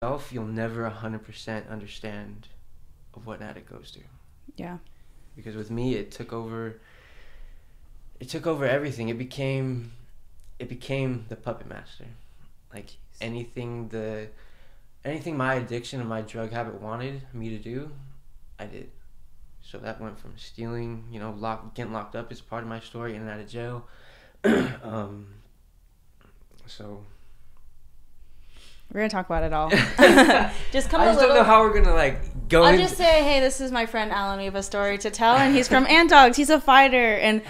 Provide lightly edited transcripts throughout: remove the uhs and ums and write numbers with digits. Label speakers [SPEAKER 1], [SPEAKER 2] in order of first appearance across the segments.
[SPEAKER 1] yourself, you'll never 100% understand of what an addict goes through.
[SPEAKER 2] Yeah.
[SPEAKER 1] Because with me, it took over everything. It became the puppet master. Like anything my addiction and my drug habit wanted me to do, I did. So that went from stealing, getting locked up is part of my story, in and out of jail. So
[SPEAKER 2] we're gonna talk about it all. Just come
[SPEAKER 1] I just don't know how we're gonna go.
[SPEAKER 2] I'll just say, hey, this is my friend Allen. We have a story to tell, and he's from Antdawgs. He's a fighter, and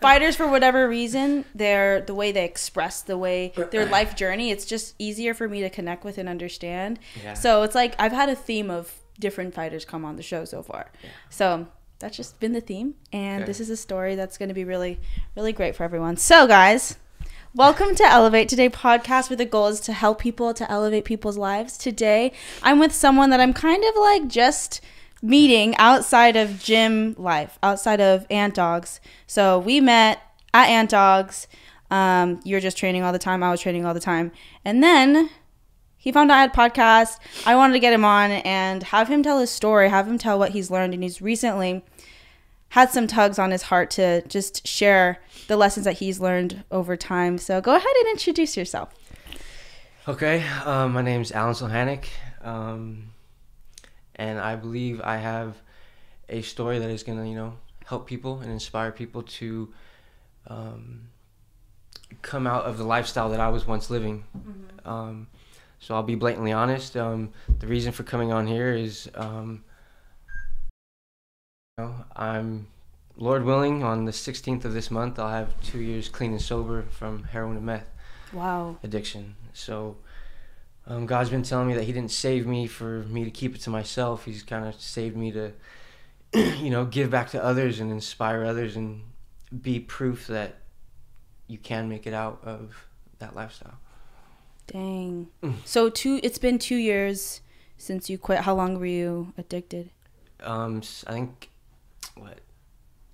[SPEAKER 2] fighters, for whatever reason, the way they express their life journey, it's just easier for me to connect with and understand.
[SPEAKER 1] Yeah.
[SPEAKER 2] So it's like I've had a theme of different fighters come on the show so far. Yeah. So that's just been the theme, and This is a story that's going to be really, really great for everyone. So guys, welcome to Elevate Today podcast, where the goal is to help people, to elevate people's lives. Today, I'm with someone that I'm kind of just meeting outside of gym life, outside of Antdawgs. So we met at Antdawgs. You're just training all the time. I was training all the time. And then he found out I had podcasts. I wanted to get him on and have him tell his story, have him tell what he's learned. And he's recently had some tugs on his heart to just share the lessons that he's learned over time. So go ahead and introduce yourself.
[SPEAKER 1] Okay. My name's Allen Silhanek. And I believe I have a story that is going to, help people and inspire people to come out of the lifestyle that I was once living. Mm-hmm. So I'll be blatantly honest. The reason for coming on here is, I'm, Lord willing, on the 16th of this month, I'll have 2 years clean and sober from heroin and meth.
[SPEAKER 2] Wow.
[SPEAKER 1] Addiction. So God's been telling me that he didn't save me for me to keep it to myself. He's kind of saved me to, give back to others and inspire others and be proof that you can make it out of that lifestyle.
[SPEAKER 2] Dang. So it's been 2 years since you quit. How long were you addicted?
[SPEAKER 1] I think,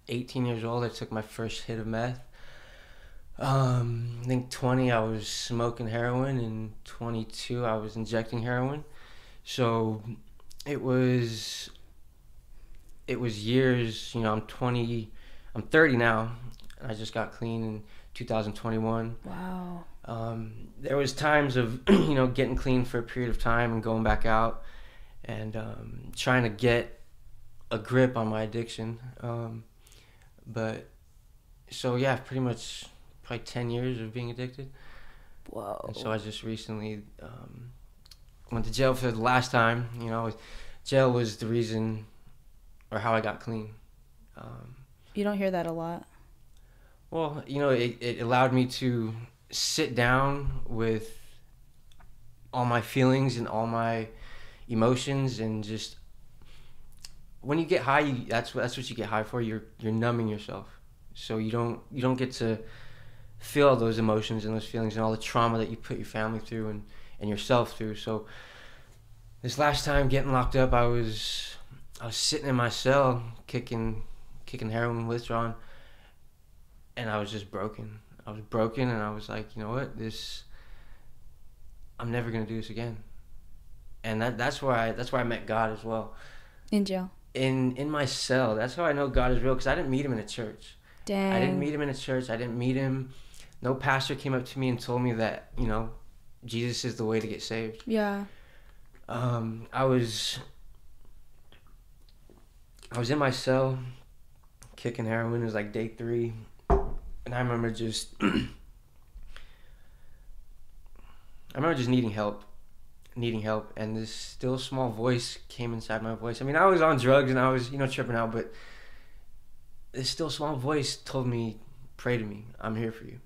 [SPEAKER 1] 18 years old, I took my first hit of meth. I think 20 I was smoking heroin, and 22 I was injecting heroin. So it was years. I'm 30 now. I just got clean in 2021.
[SPEAKER 2] Wow.
[SPEAKER 1] There was times of getting clean for a period of time and going back out and trying to get a grip on my addiction. But so yeah, pretty much probably 10 years of being addicted.
[SPEAKER 2] Whoa.
[SPEAKER 1] And so I just recently went to jail for the last time. Jail was the reason or how I got clean.
[SPEAKER 2] You don't hear that a lot.
[SPEAKER 1] Well, it allowed me to sit down with all my feelings and all my emotions, and just when you get high, that's what you get high for. You're numbing yourself, so you don't get to feel all those emotions and those feelings and all the trauma that you put your family through and yourself through. So this last time getting locked up, I was sitting in my cell kicking heroin withdrawing, and I was just broken. I was broken, and I was like, you know what, I'm never gonna do this again. And that's where I met God as well.
[SPEAKER 2] In jail.
[SPEAKER 1] In my cell. That's how I know God is real, because I didn't meet him in a church.
[SPEAKER 2] Dang.
[SPEAKER 1] I didn't meet him in a church. I didn't meet him. No pastor came up to me and told me that, Jesus is the way to get saved.
[SPEAKER 2] Yeah.
[SPEAKER 1] I was in my cell kicking heroin. It was like day 3. And I remember just needing help. And this still small voice came inside my voice. I mean, I was on drugs and I was, tripping out, but this still small voice told me, pray to me. I'm here for you.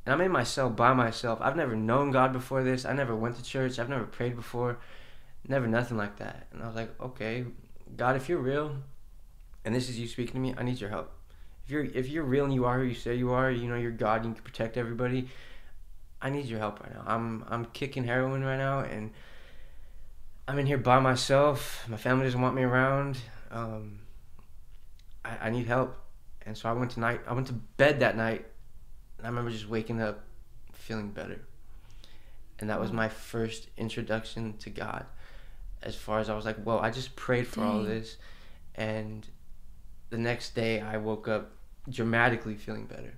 [SPEAKER 1] And I'm in my cell by myself. I've never known God before this. I never went to church. I've never prayed before. Never nothing like that. And I was like, okay, God, if you're real and this is you speaking to me, I need your help. If you're real and you are who you say you are, you're God, you can protect everybody, I need your help right now. I'm kicking heroin right now, and I'm in here by myself. My family doesn't want me around. I need help. And so I went to bed that night, and I remember just waking up feeling better. And that was my first introduction to God. As far as I was like, whoa, I just prayed for all this. And the next day I woke up dramatically feeling better.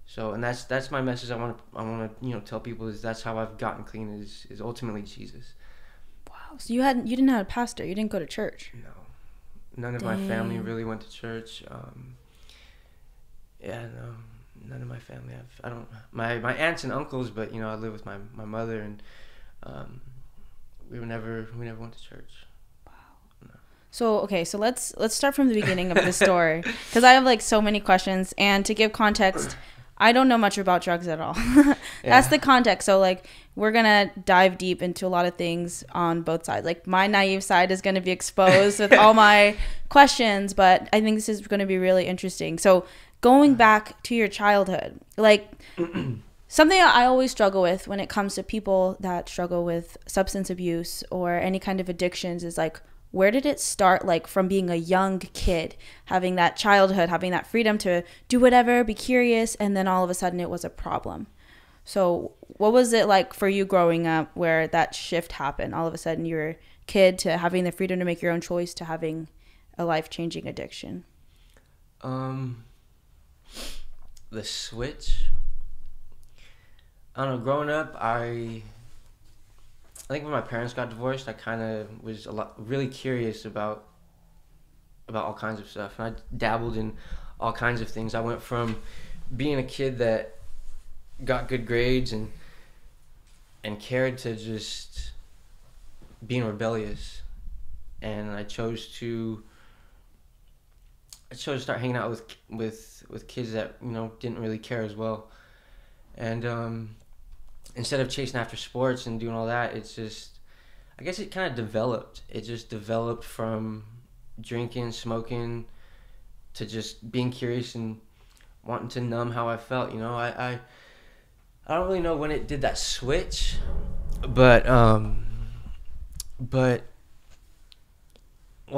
[SPEAKER 1] So, and that's my message. I want to tell people is that's how I've gotten clean is ultimately Jesus.
[SPEAKER 2] Wow. So you didn't have a pastor. You didn't go to church.
[SPEAKER 1] No, none of my family really went to church. No, none of my family. I don't. My aunts and uncles, but I live with my mother, and we never went to church.
[SPEAKER 2] Wow. No. So let's start from the beginning of the story, because I have like so many questions, and to give context, I don't know much about drugs at all. That's the context. So like we're gonna dive deep into a lot of things on both sides. Like my naive side is gonna be exposed with all my questions, but I think this is gonna be really interesting. So going back to your childhood, like something I always struggle with when it comes to people that struggle with substance abuse or any kind of addictions is like, where did it start, like from being a young kid, having that childhood, having that freedom to do whatever, be curious, and then all of a sudden it was a problem. So what was it like for you growing up where that shift happened? All of a sudden you're a kid to having the freedom to make your own choice to having a life-changing addiction.
[SPEAKER 1] The switch, I don't know, growing up, I think when my parents got divorced, I kind of was really curious about all kinds of stuff. And I dabbled in all kinds of things. I went from being a kid that got good grades and cared to just being rebellious. And I chose to start hanging out with kids that didn't really care as well. And instead of chasing after sports and doing all that, it's just, I guess it kind of developed. It just developed from drinking, smoking, to just being curious and wanting to numb how I felt. I don't really know when it did that switch, but well,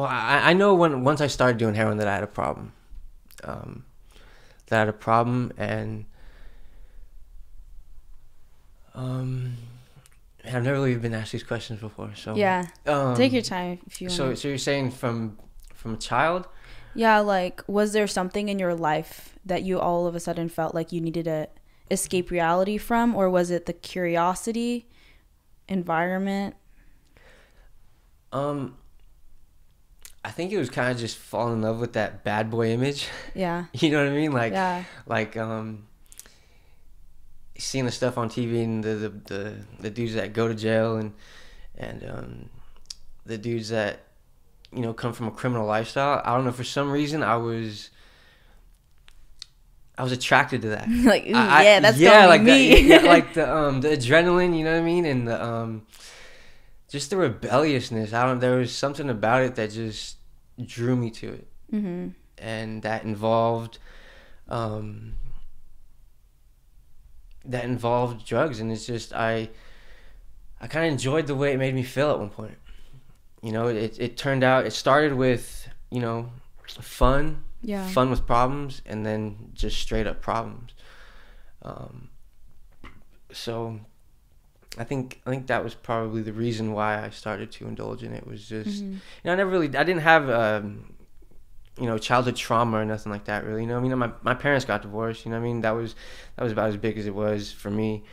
[SPEAKER 1] I know once I started doing heroin that I had a problem. And I've never really been asked these questions before, so
[SPEAKER 2] yeah. Take your time if you want.
[SPEAKER 1] So you're saying from a child?
[SPEAKER 2] Yeah, like was there something in your life that you all of a sudden felt like you needed to escape reality from, or was it the curiosity, environment?
[SPEAKER 1] I think it was kind of just falling in love with that bad boy image.
[SPEAKER 2] Yeah.
[SPEAKER 1] You know what I mean? Like,
[SPEAKER 2] yeah.
[SPEAKER 1] Like seeing the stuff on TV and the dudes that go to jail and the dudes that come from a criminal lifestyle. I don't know, for some reason I was attracted to that.
[SPEAKER 2] Like, ooh, that's like me.
[SPEAKER 1] Like the adrenaline, you know what I mean, and the just the rebelliousness. There was something about it that just drew me to it. Mm-hmm. And that involved drugs, and it's just I kind of enjoyed the way it made me feel at one point. It started with fun with problems, and then just straight up problems. So I think that was probably the reason why I started to indulge in it. Was just I didn't have childhood trauma or nothing like that, really. My parents got divorced. That was about as big as it was for me.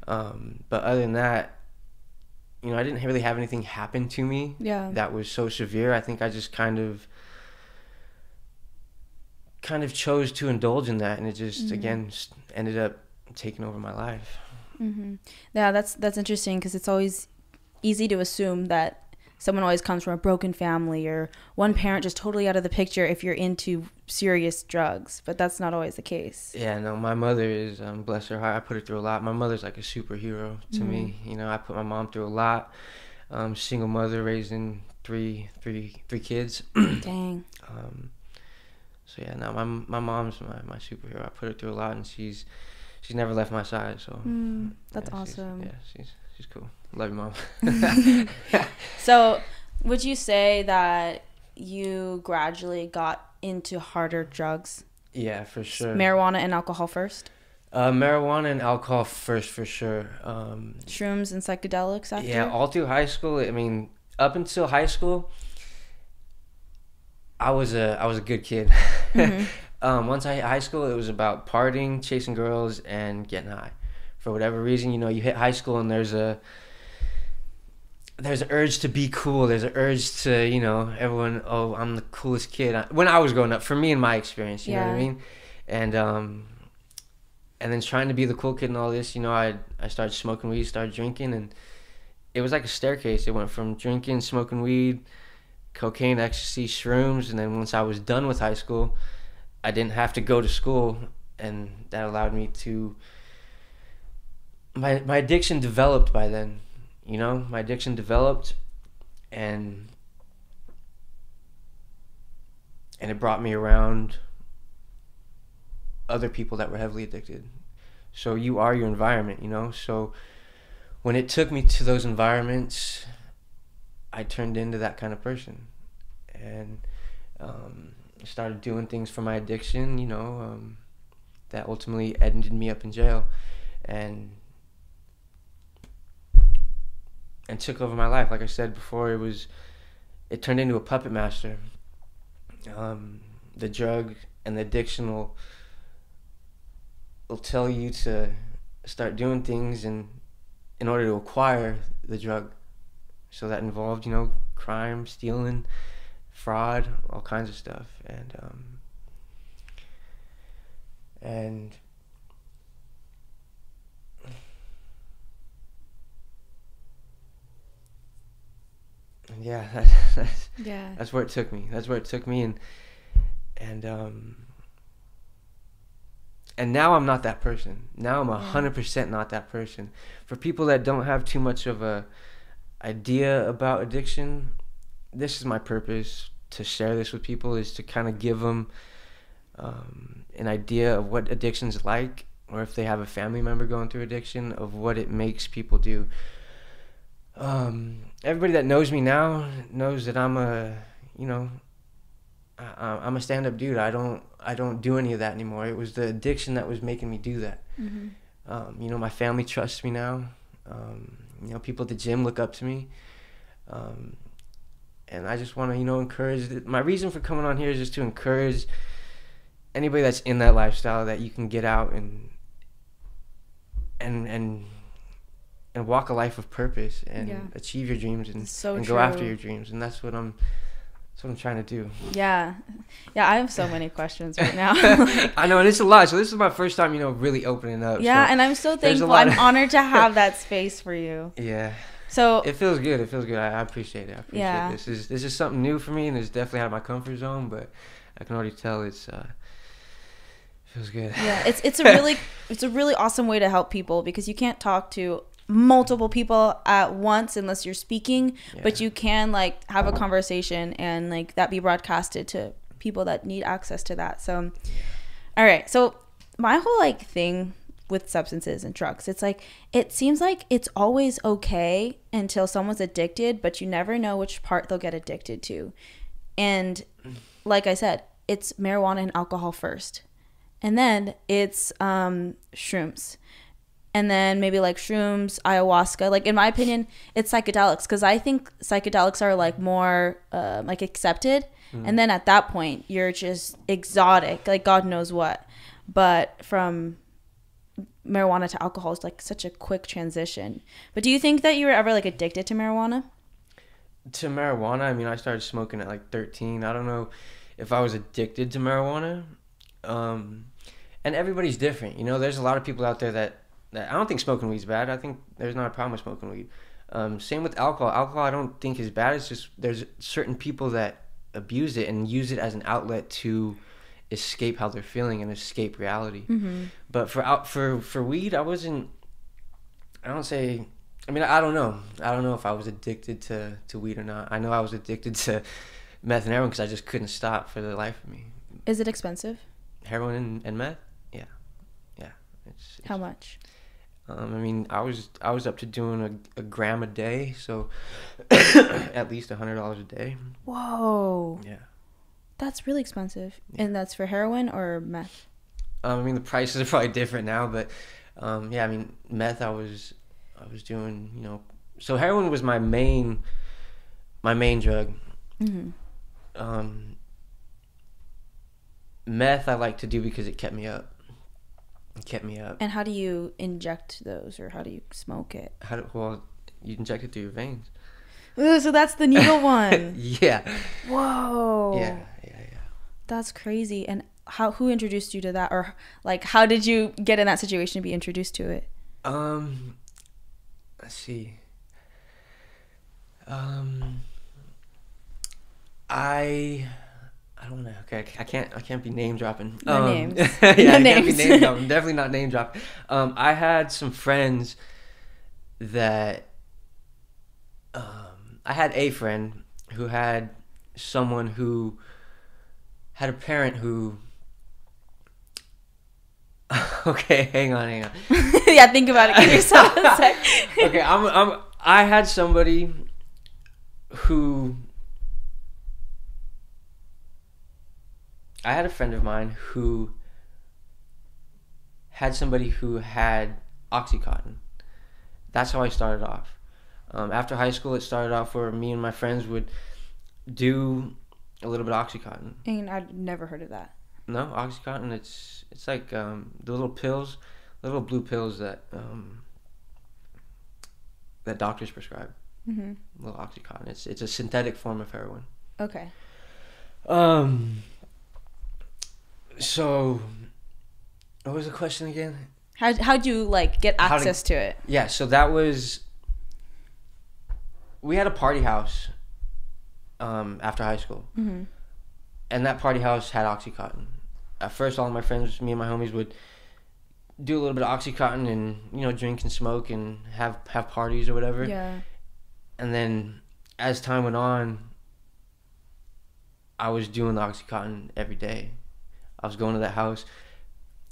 [SPEAKER 1] But other than that, I didn't really have anything happen to me that was so severe. I think I just kind of chose to indulge in that, and it just again ended up taking over my life.
[SPEAKER 2] Yeah, that's interesting, because it's always easy to assume that someone always comes from a broken family or one parent just totally out of the picture if you're into serious drugs, but that's not always the case.
[SPEAKER 1] Yeah, no, my mother is, bless her heart, I put her through a lot. My mother's like a superhero to me. I put my mom through a lot. Single mother raising three kids.
[SPEAKER 2] Dang.
[SPEAKER 1] So yeah, no, my mom's my superhero. I put her through a lot, and she's never left my side. So
[SPEAKER 2] that's awesome.
[SPEAKER 1] She's cool. Love you, Mom.
[SPEAKER 2] So would you say that you gradually got into harder drugs?
[SPEAKER 1] Yeah, for sure.
[SPEAKER 2] Marijuana and alcohol first?
[SPEAKER 1] Marijuana and alcohol first, for sure.
[SPEAKER 2] Shrooms and psychedelics after?
[SPEAKER 1] Yeah, all through high school. I mean, up until high school, I was a good kid. Mm-hmm. Once I hit high school, it was about partying, chasing girls, and getting high. For whatever reason, you hit high school and there's an urge to be cool. There's an urge to, everyone, oh, I'm the coolest kid. When I was growing up, for me in my experience, you know what I mean? And then trying to be the cool kid and all this, I started smoking weed, started drinking, and it was like a staircase. It went from drinking, smoking weed, cocaine, ecstasy, shrooms, and then once I was done with high school, I didn't have to go to school, and that allowed me to... My addiction developed by then, my addiction developed, and it brought me around other people that were heavily addicted. So you are your environment, so when it took me to those environments, I turned into that kind of person, and started doing things for my addiction, that ultimately ended me up in jail, and took over my life. Like I said before, it turned into a puppet master. The drug and the addiction will tell you to start doing things in order to acquire the drug. So that involved, crime, stealing, fraud, all kinds of stuff. And yeah, that's where it took me. That's where it took me, and now I'm not that person. Now I'm 100% not that person. For people that don't have too much of a idea about addiction, this is my purpose, to share this with people, is to kind of give them an idea of what addiction's like, or if they have a family member going through addiction, of what it makes people do. Everybody that knows me now knows that I'm a stand-up dude. I don't do any of that anymore. It was the addiction that was making me do that. Mm-hmm. My family trusts me now. People at the gym look up to me. And I just want to, encourage. My reason for coming on here is just to encourage anybody that's in that lifestyle, that you can get out and walk a life of purpose and achieve your dreams and go after your dreams. And that's what I'm trying to do. Yeah, I have so many questions right now.
[SPEAKER 2] I
[SPEAKER 1] know, and it's a lot. So this is my first time, really opening up.
[SPEAKER 2] Yeah, so and I'm so thankful. I'm honored to have that space for you.
[SPEAKER 1] Yeah.
[SPEAKER 2] So
[SPEAKER 1] it feels good. I appreciate it. This is something new for me, and it's definitely out of my comfort zone. But I can already tell it feels good.
[SPEAKER 2] Yeah, it's a really awesome way to help people, because you can't talk to multiple people at once unless you're speaking, but you can have a conversation and that be broadcasted to people that need access to that. So all right, so my whole thing with substances and drugs, it seems like it's always okay until someone's addicted, but you never know which part they'll get addicted to. And like I said, it's marijuana and alcohol first, and then it's shrooms. And then maybe shrooms, ayahuasca. In my opinion, it's psychedelics, because I think psychedelics are more accepted. Mm. And then at that point, you're just exotic, God knows what. But from marijuana to alcohol is such a quick transition. But do you think that you were ever addicted to marijuana?
[SPEAKER 1] To marijuana, I mean, I started smoking at 13. I don't know if I was addicted to marijuana. And everybody's different. There's a lot of people out there that I don't think smoking weed's bad. I think there's not a problem with smoking weed. Same with alcohol. Alcohol I don't think is bad. It's just there's certain people that abuse it and use it as an outlet to escape how they're feeling and escape reality. Mm-hmm. But for weed, I don't know. I don't know if I was addicted to weed or not. I know I was addicted to meth and heroin because I just couldn't stop for the life of me.
[SPEAKER 2] Is it expensive?
[SPEAKER 1] Heroin and meth? Yeah. It's
[SPEAKER 2] how much?
[SPEAKER 1] I was up to doing a gram a day, so at least $100 a day.
[SPEAKER 2] Whoa.
[SPEAKER 1] Yeah.
[SPEAKER 2] That's really expensive. Yeah. And that's for heroin or meth?
[SPEAKER 1] I mean, the prices are probably different now, but yeah, I mean, meth I was doing, you know, so heroin was my main drug.
[SPEAKER 2] Mm-hmm.
[SPEAKER 1] Meth I like to do because it kept me up. It kept me up.
[SPEAKER 2] And how do you inject those, or how do you smoke it?
[SPEAKER 1] Well, you inject it through your veins.
[SPEAKER 2] Ooh, so that's the needle one.
[SPEAKER 1] Yeah.
[SPEAKER 2] Whoa.
[SPEAKER 1] Yeah.
[SPEAKER 2] That's crazy. And who introduced you to that, or like how did you get in that situation to be introduced to it?
[SPEAKER 1] Let's see. I don't know. Okay, I can't be name dropping.
[SPEAKER 2] No names.
[SPEAKER 1] Yeah,
[SPEAKER 2] no
[SPEAKER 1] I can't
[SPEAKER 2] names.
[SPEAKER 1] be name dropping. Definitely not name dropping. I had some friends that I had a friend who had someone who had a parent who. Okay, hang on.
[SPEAKER 2] Yeah, think about it. Give yourself a sec.
[SPEAKER 1] Okay, I had somebody who. I had a friend of mine who had somebody who had Oxycontin. That's how I started off. After high school, it started off where me and my friends would do a little bit of Oxycontin.
[SPEAKER 2] And I'd never heard of that.
[SPEAKER 1] No, Oxycontin, it's like the little pills, little blue pills that that doctors prescribe.
[SPEAKER 2] Mm-hmm.
[SPEAKER 1] Little Oxycontin. It's a synthetic form of heroin.
[SPEAKER 2] Okay.
[SPEAKER 1] So, what was the question again?
[SPEAKER 2] How'd you like get access to it?
[SPEAKER 1] Yeah, so that was. We had a party house after high school.
[SPEAKER 2] Mm-hmm.
[SPEAKER 1] And that party house had Oxycontin. At first, all of my friends, me and my homies, would do a little bit of Oxycontin and, you know, drink and smoke and have parties or whatever.
[SPEAKER 2] Yeah.
[SPEAKER 1] And then as time went on, I was doing the Oxycontin every day. I was going to that house,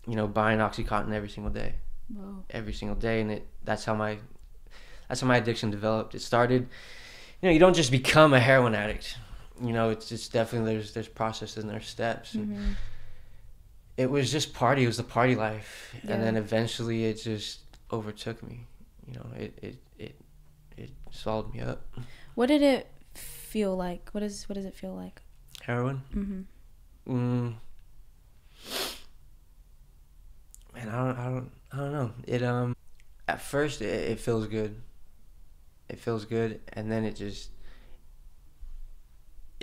[SPEAKER 1] you know, buying Oxycontin every single day.
[SPEAKER 2] Whoa.
[SPEAKER 1] Every single day, and that's how my addiction developed. It started, you know, you don't just become a heroin addict. You know, it's definitely there's processes and there's steps.
[SPEAKER 2] Mm-hmm.
[SPEAKER 1] And it was just party. It was the party life,
[SPEAKER 2] Yeah.
[SPEAKER 1] and then eventually it just overtook me. You know, it swallowed me up.
[SPEAKER 2] What did it feel like? What does it feel like?
[SPEAKER 1] Heroin.
[SPEAKER 2] Mm-hmm.
[SPEAKER 1] Man, I don't know. It at first it feels good. It feels good, and then it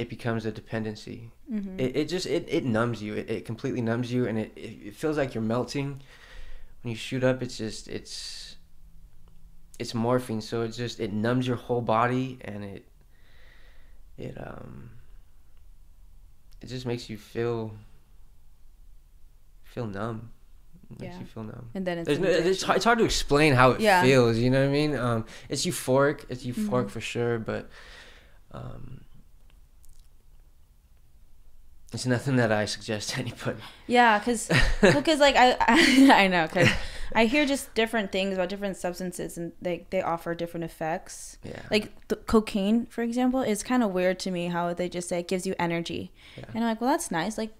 [SPEAKER 1] becomes a dependency.
[SPEAKER 2] Mm-hmm.
[SPEAKER 1] It numbs you. It completely numbs you, and it feels like you're melting. When you shoot up, it's morphine, so it numbs your whole body, and it just makes you feel numb. It makes you feel numb.
[SPEAKER 2] And then
[SPEAKER 1] it's hard to explain how it feels. You know what I mean? It's euphoric. It's euphoric
[SPEAKER 2] Mm-hmm.
[SPEAKER 1] for sure, but it's nothing that I suggest to anybody.
[SPEAKER 2] Yeah, because like I know, because I hear just different things about different substances, and they offer different effects.
[SPEAKER 1] Yeah.
[SPEAKER 2] Like the cocaine, for example, is kind of weird to me how they just say it gives you energy.
[SPEAKER 1] Yeah.
[SPEAKER 2] And I'm like, well, that's nice. Like,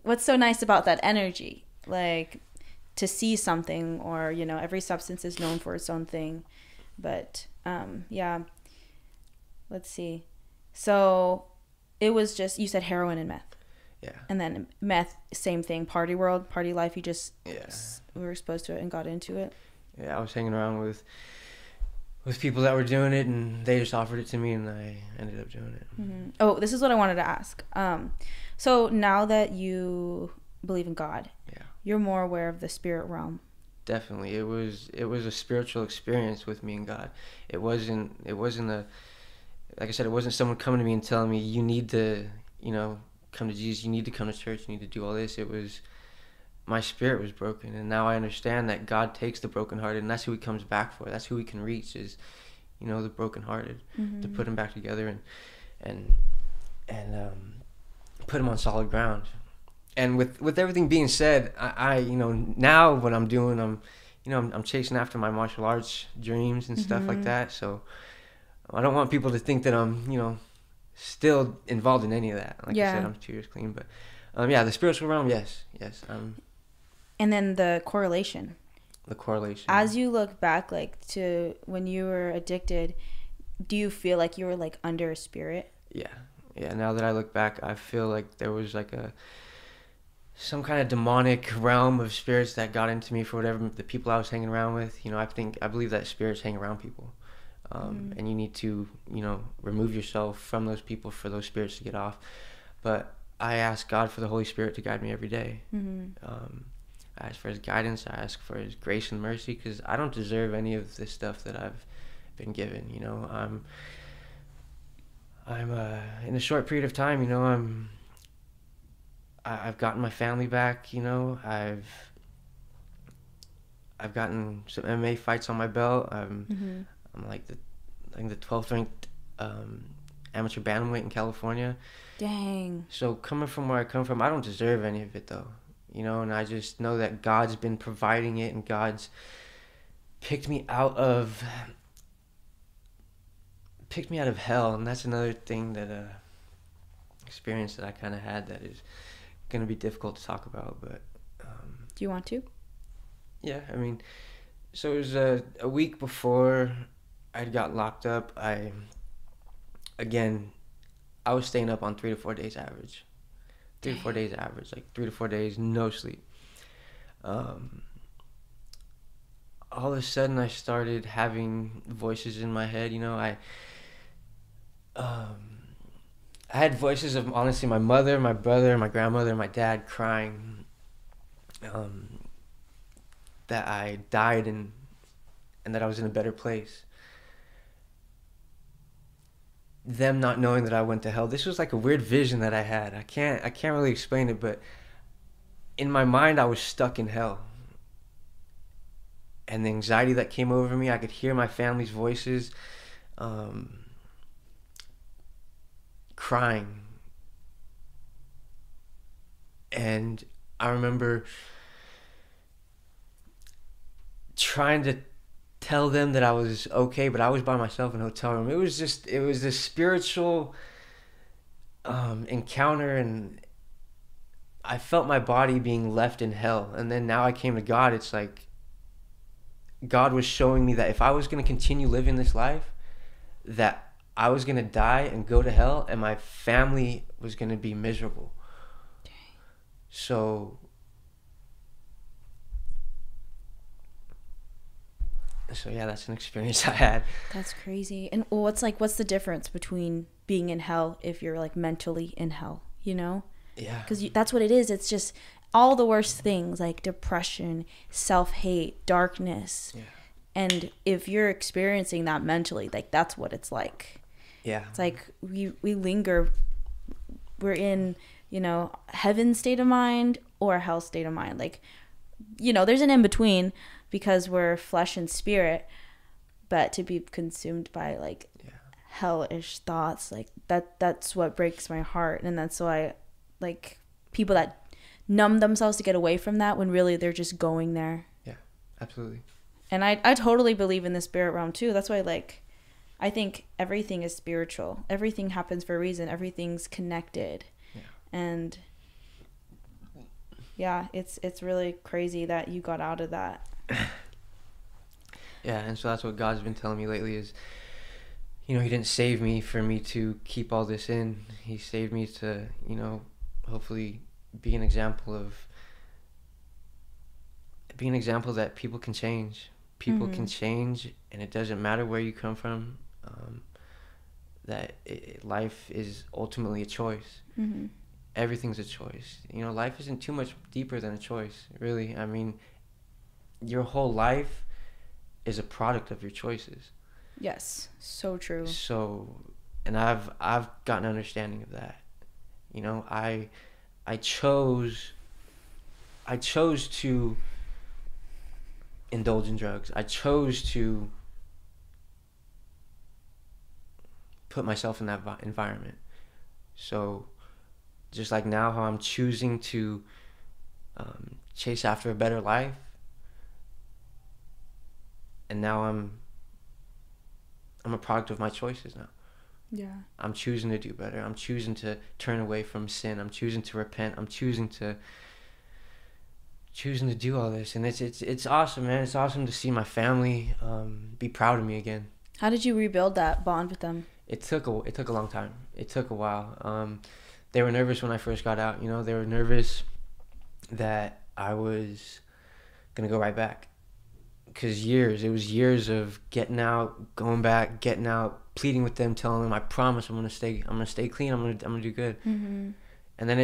[SPEAKER 2] what's so nice about that energy? Like, to see something, or, you know, every substance is known for its own thing. But, yeah. Let's see. So, it was just, you said heroin and meth.
[SPEAKER 1] Yeah.
[SPEAKER 2] And then meth, same thing. Party world, party life. You just were exposed to it and got into it.
[SPEAKER 1] Yeah, I was hanging around with people that were doing it, and they just offered it to me, and I ended up doing it.
[SPEAKER 2] Mm-hmm. Oh, this is what I wanted to ask. So now that you believe in God, you're more aware of the spirit realm.
[SPEAKER 1] Definitely, it was a spiritual experience with me and God. It wasn't like I said, it wasn't someone coming to me and telling me you need to, you know, come to Jesus, you need to come to church, you need to do all this. It was, my spirit was broken, and now I understand that God takes the brokenhearted, and that's who he comes back for. That's who he can reach, is, you know, the brokenhearted, to put them back together and put them on solid ground. And with everything being said, I you know, now what I'm doing, I'm chasing after my martial arts dreams and stuff like that. So I don't want people to think that I'm, you know, still involved in any of that. Like I said, I'm 2 years clean. But yeah, the spiritual realm, yes.
[SPEAKER 2] And then the correlation. As you look back, like, to when you were addicted, do you feel like you were, like, under a spirit?
[SPEAKER 1] Yeah, now that I look back, I feel like there was, like, some kind of demonic realm of spirits that got into me for whatever the people I was hanging around with. You know, I believe that spirits hang around people. And you need to, you know, remove yourself from those people for those spirits to get off. But I ask God for the Holy Spirit to guide me every day. I ask for his guidance. I ask for his grace and mercy, because I don't deserve any of this stuff that I've been given. You know, I'm in a short period of time, you know, I've gotten my family back. You know, I've gotten some MMA fights on my belt. I'm like the 12th ranked amateur bantamweight in California.
[SPEAKER 2] Dang.
[SPEAKER 1] So coming from where I come from, I don't deserve any of it, though. You know, and I just know that God's been providing it, and God's picked me out of hell. And that's another thing that experience that I kind of had that is going to be difficult to talk about. But
[SPEAKER 2] do you want to?
[SPEAKER 1] Yeah, I mean, so it was a week before I got locked up. I was staying up on 3 to 4 days average. 3 to 4 days average, like 3 to 4 days, no sleep. All of a sudden, I started having voices in my head. You know, I had voices of, honestly, my mother, my brother, my grandmother, my dad crying that I died and that I was in a better place. Them not knowing that I went to hell. This was like a weird vision that I had. I can't really explain it, but in my mind I was stuck in hell. And the anxiety that came over me, I could hear my family's voices crying. And I remember trying to tell them that I was okay, but I was by myself in a hotel room. It was this spiritual encounter, and I felt my body being left in hell. And then now I came to God. It's like God was showing me that if I was going to continue living this life, that I was going to die and go to hell, and my family was going to be miserable. Dang. So yeah, that's an experience I had.
[SPEAKER 2] That's crazy. And what's the difference between being in hell if you're, like, mentally in hell, you know?
[SPEAKER 1] Yeah.
[SPEAKER 2] Because that's what it is. It's just all the worst things, like depression, self-hate, darkness.
[SPEAKER 1] Yeah.
[SPEAKER 2] And if you're experiencing that mentally, like, that's what it's like.
[SPEAKER 1] Yeah.
[SPEAKER 2] It's like we linger. We're in, you know, heaven state of mind or hell state of mind. Like, you know, there's an in-between, because we're flesh and spirit, but to be consumed by, like, hellish thoughts, like, that's what breaks my heart. And that's why, like, people that numb themselves to get away from that, when really they're just going there.
[SPEAKER 1] Yeah, absolutely.
[SPEAKER 2] And I totally believe in the spirit realm too. That's why, like, I think everything is spiritual. Everything happens for a reason. Everything's connected. Yeah. And yeah, it's really crazy that you got out of that.
[SPEAKER 1] Yeah, and so that's what God's been telling me lately is, you know, he didn't save me for me to keep all this in. He saved me to, you know, hopefully be an example that people can change. People can change, and it doesn't matter where you come from. Life is ultimately a choice. Everything's a choice. You know, life isn't too much deeper than a choice, really. I mean, your whole life is a product of your choices.
[SPEAKER 2] Yes, so true.
[SPEAKER 1] So, and I've gotten an understanding of that. You know, I chose to indulge in drugs. I chose to put myself in that environment. So, just like now, how I'm choosing to chase after a better life, and now I'm a product of my choices now.
[SPEAKER 2] Yeah.
[SPEAKER 1] I'm choosing to do better. I'm choosing to turn away from sin. I'm choosing to repent. I'm choosing to choosing to do all this, and it's awesome, man. It's awesome to see my family be proud of me again.
[SPEAKER 2] How did you rebuild that bond with them?
[SPEAKER 1] It took a long time. It took a while. They were nervous when I first got out. You know, they were nervous that I was gonna go right back, because it was years of getting out, going back, getting out, pleading with them, telling them I promise I'm gonna stay clean. I'm gonna do good.
[SPEAKER 2] Mm-hmm.
[SPEAKER 1] And then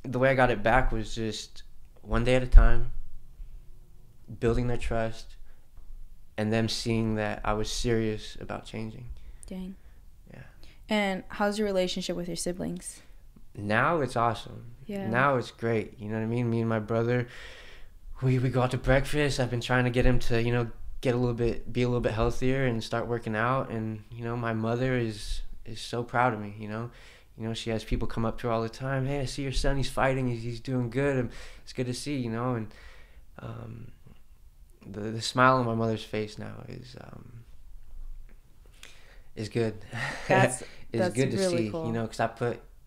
[SPEAKER 1] the way I got it back was just one day at a time, building their trust, and them seeing that I was serious about changing.
[SPEAKER 2] Dang.
[SPEAKER 1] Yeah.
[SPEAKER 2] And how's your relationship with your siblings?
[SPEAKER 1] Now it's awesome.
[SPEAKER 2] Yeah.
[SPEAKER 1] Now it's great. You know what I mean? Me and my brother, we go out to breakfast. I've been trying to get him to, be a little bit healthier and start working out. And, my mother is so proud of me, she has people come up to her all the time. Hey, I see your son. He's fighting. He's doing good. And it's good to see, and the smile on my mother's face now is good.
[SPEAKER 2] That's
[SPEAKER 1] good to
[SPEAKER 2] really
[SPEAKER 1] see,
[SPEAKER 2] cool.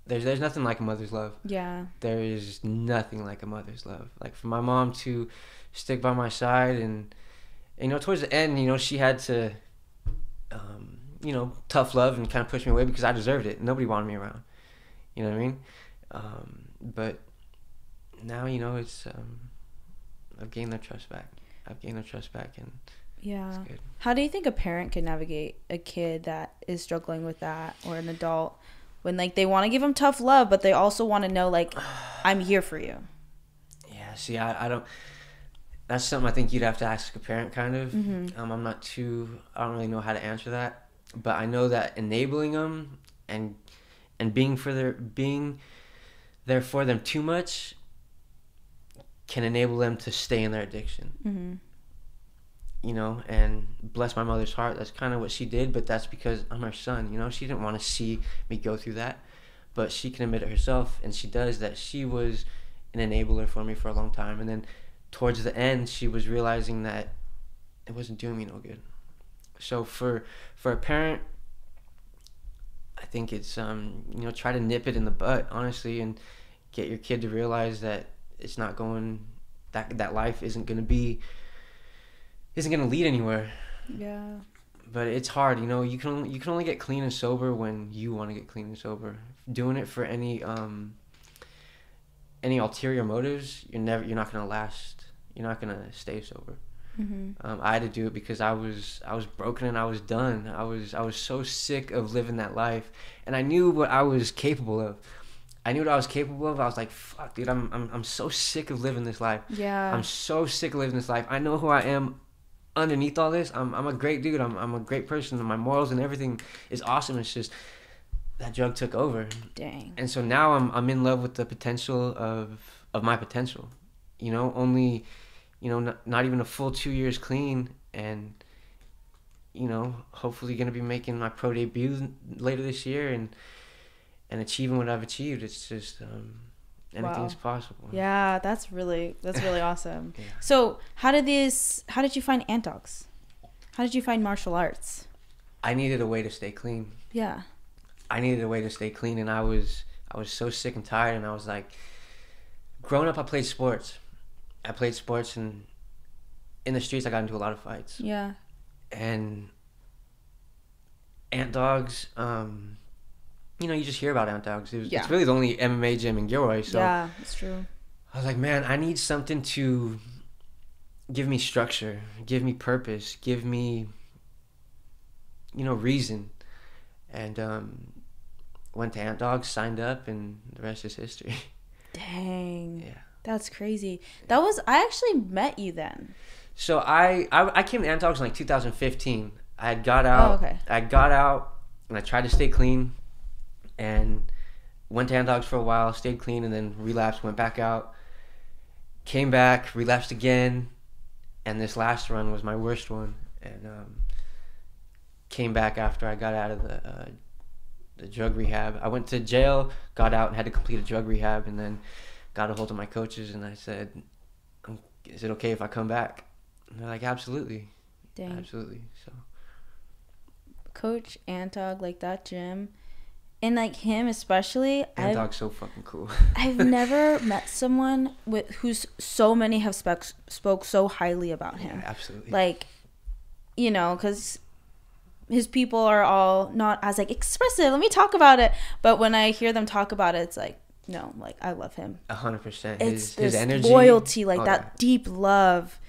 [SPEAKER 1] because there's nothing like a mother's love.
[SPEAKER 2] Yeah.
[SPEAKER 1] There is nothing like a mother's love. Like, for my mom to stick by my side, and towards the end, she had to tough love and kind of push me away because I deserved it. Nobody wanted me around. You know what I mean? But now, it's I've gained their trust back. And
[SPEAKER 2] yeah.
[SPEAKER 1] It's good.
[SPEAKER 2] How do you think a parent can navigate a kid that is struggling with that, or an adult, when they want to give them tough love, but they also want to know I'm here for you?
[SPEAKER 1] Yeah. See, I don't. That's something I think you'd have to ask a parent, kind of.
[SPEAKER 2] Mm-hmm.
[SPEAKER 1] I don't really know how to answer that, but I know that enabling them and being there for them too much can enable them to stay in their addiction.
[SPEAKER 2] Mm-hmm.
[SPEAKER 1] And bless my mother's heart, that's kind of what she did, but that's because I'm her son. She didn't want to see me go through that, but she can admit it herself, and she does, that she was an enabler for me for a long time. And then towards the end, she was realizing that it wasn't doing me no good. So for a parent, I think it's try to nip it in the butt, honestly, and get your kid to realize that it's not going, that life isn't going to lead anywhere.
[SPEAKER 2] Yeah.
[SPEAKER 1] But it's hard, you can only get clean and sober when you want to get clean and sober. Doing it for any ulterior motives, you're not going to last. You're not going to stay sober.
[SPEAKER 2] Mm-hmm.
[SPEAKER 1] I had to do it because I was broken and I was done. I was so sick of living that life, and I knew what I was capable of. I was like, fuck, dude, I'm so sick of living this life.
[SPEAKER 2] Yeah.
[SPEAKER 1] I'm so sick of living this life. I know who I am underneath all this. I'm a great dude. I'm a great person, and my morals and everything is awesome. It's just that drug took over.
[SPEAKER 2] Dang.
[SPEAKER 1] And so now I'm in love with the potential of my potential. Only, not even a full 2 years clean, and hopefully gonna be making my pro debut later this year, and achieving what I've achieved. It's just anything's possible.
[SPEAKER 2] Yeah, that's really awesome.
[SPEAKER 1] Yeah.
[SPEAKER 2] So how did you find Antdawgs? How did you find martial arts?
[SPEAKER 1] I needed a way to stay clean.
[SPEAKER 2] Yeah.
[SPEAKER 1] And I was so sick and tired, and I was like, growing up, I played sports, and in the streets I got into a lot of fights.
[SPEAKER 2] Yeah.
[SPEAKER 1] And Antdawgs, you just hear about Antdawgs. It's really the only MMA gym in Gilroy. So
[SPEAKER 2] yeah, it's true.
[SPEAKER 1] I was like, man, I need something to give me structure, give me purpose, give me, reason. And went to Antdawgs, signed up, and the rest is history.
[SPEAKER 2] Dang.
[SPEAKER 1] Yeah.
[SPEAKER 2] That's crazy. I actually met you then.
[SPEAKER 1] So I came to Antdawgs in 2015. I had got out.
[SPEAKER 2] Oh, okay.
[SPEAKER 1] I got out, and I tried to stay clean, and went to Antdawgs for a while, stayed clean, and then relapsed, went back out, came back, relapsed again, and this last run was my worst one, and came back after I got out of the drug rehab. I went to jail, got out, and had to complete a drug rehab, and then got a hold of my coaches, and I said, is it okay if I come back? And they're like, absolutely.
[SPEAKER 2] Dang.
[SPEAKER 1] Absolutely. So
[SPEAKER 2] Coach Antdawg, that gym, And like him especially,
[SPEAKER 1] Antdawgs so fucking cool.
[SPEAKER 2] I've never met someone who's so many have spoke so highly about him.
[SPEAKER 1] Yeah, absolutely.
[SPEAKER 2] Like, you know, because his people are all not as like expressive. Let me talk about it. But when I hear them talk about it, it's like, no, like I love him.
[SPEAKER 1] 100%.
[SPEAKER 2] His
[SPEAKER 1] energy,
[SPEAKER 2] loyalty, like that deep love.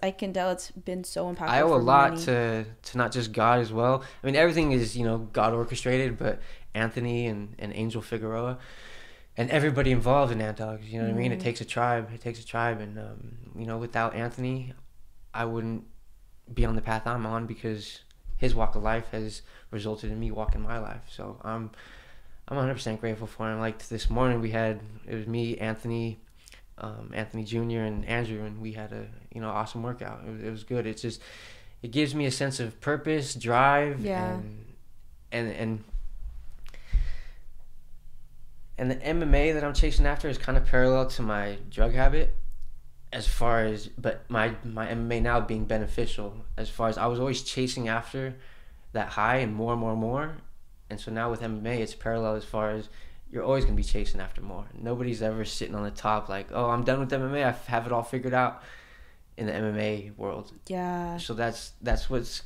[SPEAKER 2] I can tell it's been so impactful.
[SPEAKER 1] I owe a lot to not just God as well. I mean, everything is, you know, God orchestrated, but Anthony and Angel Figueroa and everybody involved in Antdawgs, you know what I mean? It takes a tribe. And, you know, without Anthony, I wouldn't be on the path I'm on because his walk of life has resulted in me walking my life. So I'm 100% grateful for him. Like this morning it was me, Anthony Jr. and Andrew, and we had a, you know, awesome workout. It was good. It's just, it gives me a sense of purpose, drive, and the MMA that I'm chasing after is kind of parallel to my drug habit, as far as, but my MMA now being beneficial, as far as I was always chasing after that high and more, and so now with MMA it's parallel as far as you're always going to be chasing after more. Nobody's ever sitting on the top like, oh, I'm done with MMA, I have it all figured out in the MMA world.
[SPEAKER 2] Yeah.
[SPEAKER 1] So that's what's,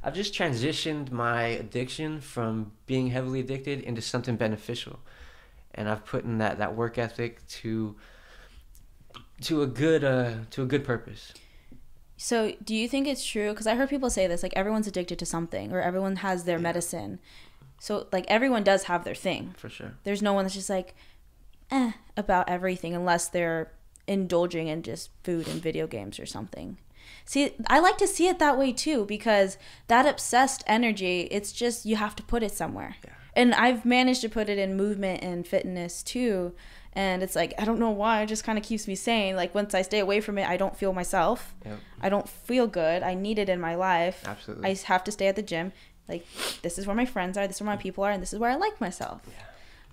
[SPEAKER 1] I've just transitioned my addiction from being heavily addicted into something beneficial, and I've put in that work ethic to a good purpose.
[SPEAKER 2] So do you think it's true? Because I heard people say this, like everyone's addicted to something, or everyone has their medicine. So like everyone does have their thing.
[SPEAKER 1] For sure.
[SPEAKER 2] There's no one that's just like, about everything, unless they're indulging in just food and video games or something. See, I like to see it that way too, because that obsessed energy, it's just, you have to put it somewhere. Yeah. And I've managed to put it in movement and fitness too. And it's like, I don't know why, it just kind of keeps me sane. Like once I stay away from it, I don't feel myself. Yep. I don't feel good. I need it in my life.
[SPEAKER 1] Absolutely.
[SPEAKER 2] I have to stay at the gym. Like, this is where my friends are, this is where my people are, and this is where I like myself. Yeah.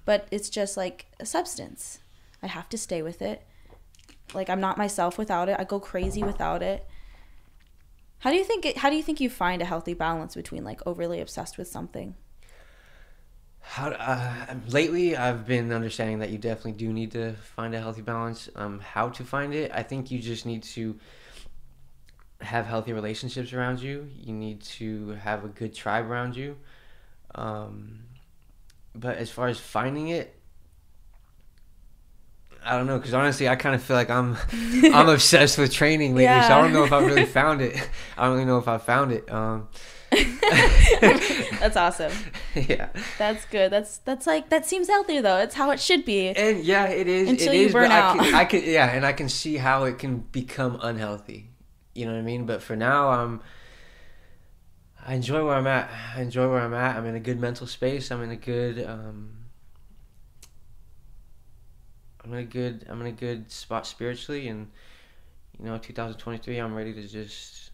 [SPEAKER 2] But it's just like a substance. I have to stay with it. Like, I'm not myself without it. I go crazy without it. How do you think you find a healthy balance between like overly obsessed with something?
[SPEAKER 1] Lately I've been understanding that you definitely do need to find a healthy balance. How to find it, I think you just need to have healthy relationships around you. You need to have a good tribe around you. But as far as finding it, I don't know, because honestly I kind of feel like I'm obsessed with training lately. Yeah. So I don't know if I've really found it. I don't really know if I found it.
[SPEAKER 2] That's awesome.
[SPEAKER 1] Yeah,
[SPEAKER 2] that's good. That's like, that seems healthier though. It's how it should be.
[SPEAKER 1] And yeah, it is.
[SPEAKER 2] Until
[SPEAKER 1] it
[SPEAKER 2] you
[SPEAKER 1] is,
[SPEAKER 2] burn
[SPEAKER 1] but
[SPEAKER 2] out.
[SPEAKER 1] I can see how it can become unhealthy. You know what I mean? But for now, I enjoy where I'm at. I'm in a good mental space. I'm in a good spot spiritually, and you know, 2023, I'm ready to just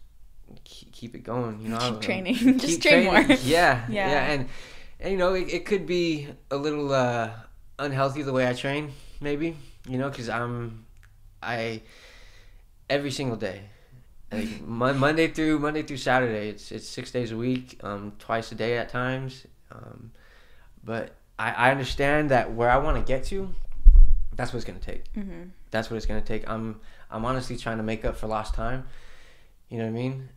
[SPEAKER 1] keep it going. You know,
[SPEAKER 2] keep training, just train more.
[SPEAKER 1] Yeah, and you know, it could be a little unhealthy the way I train, maybe. You know, because I every single day. Like Monday through Saturday, it's 6 days a week, twice a day at times. But I understand that where I want to get to, that's what it's gonna take. Mm-hmm. That's what it's gonna take. I'm honestly trying to make up for lost time. You know what I mean?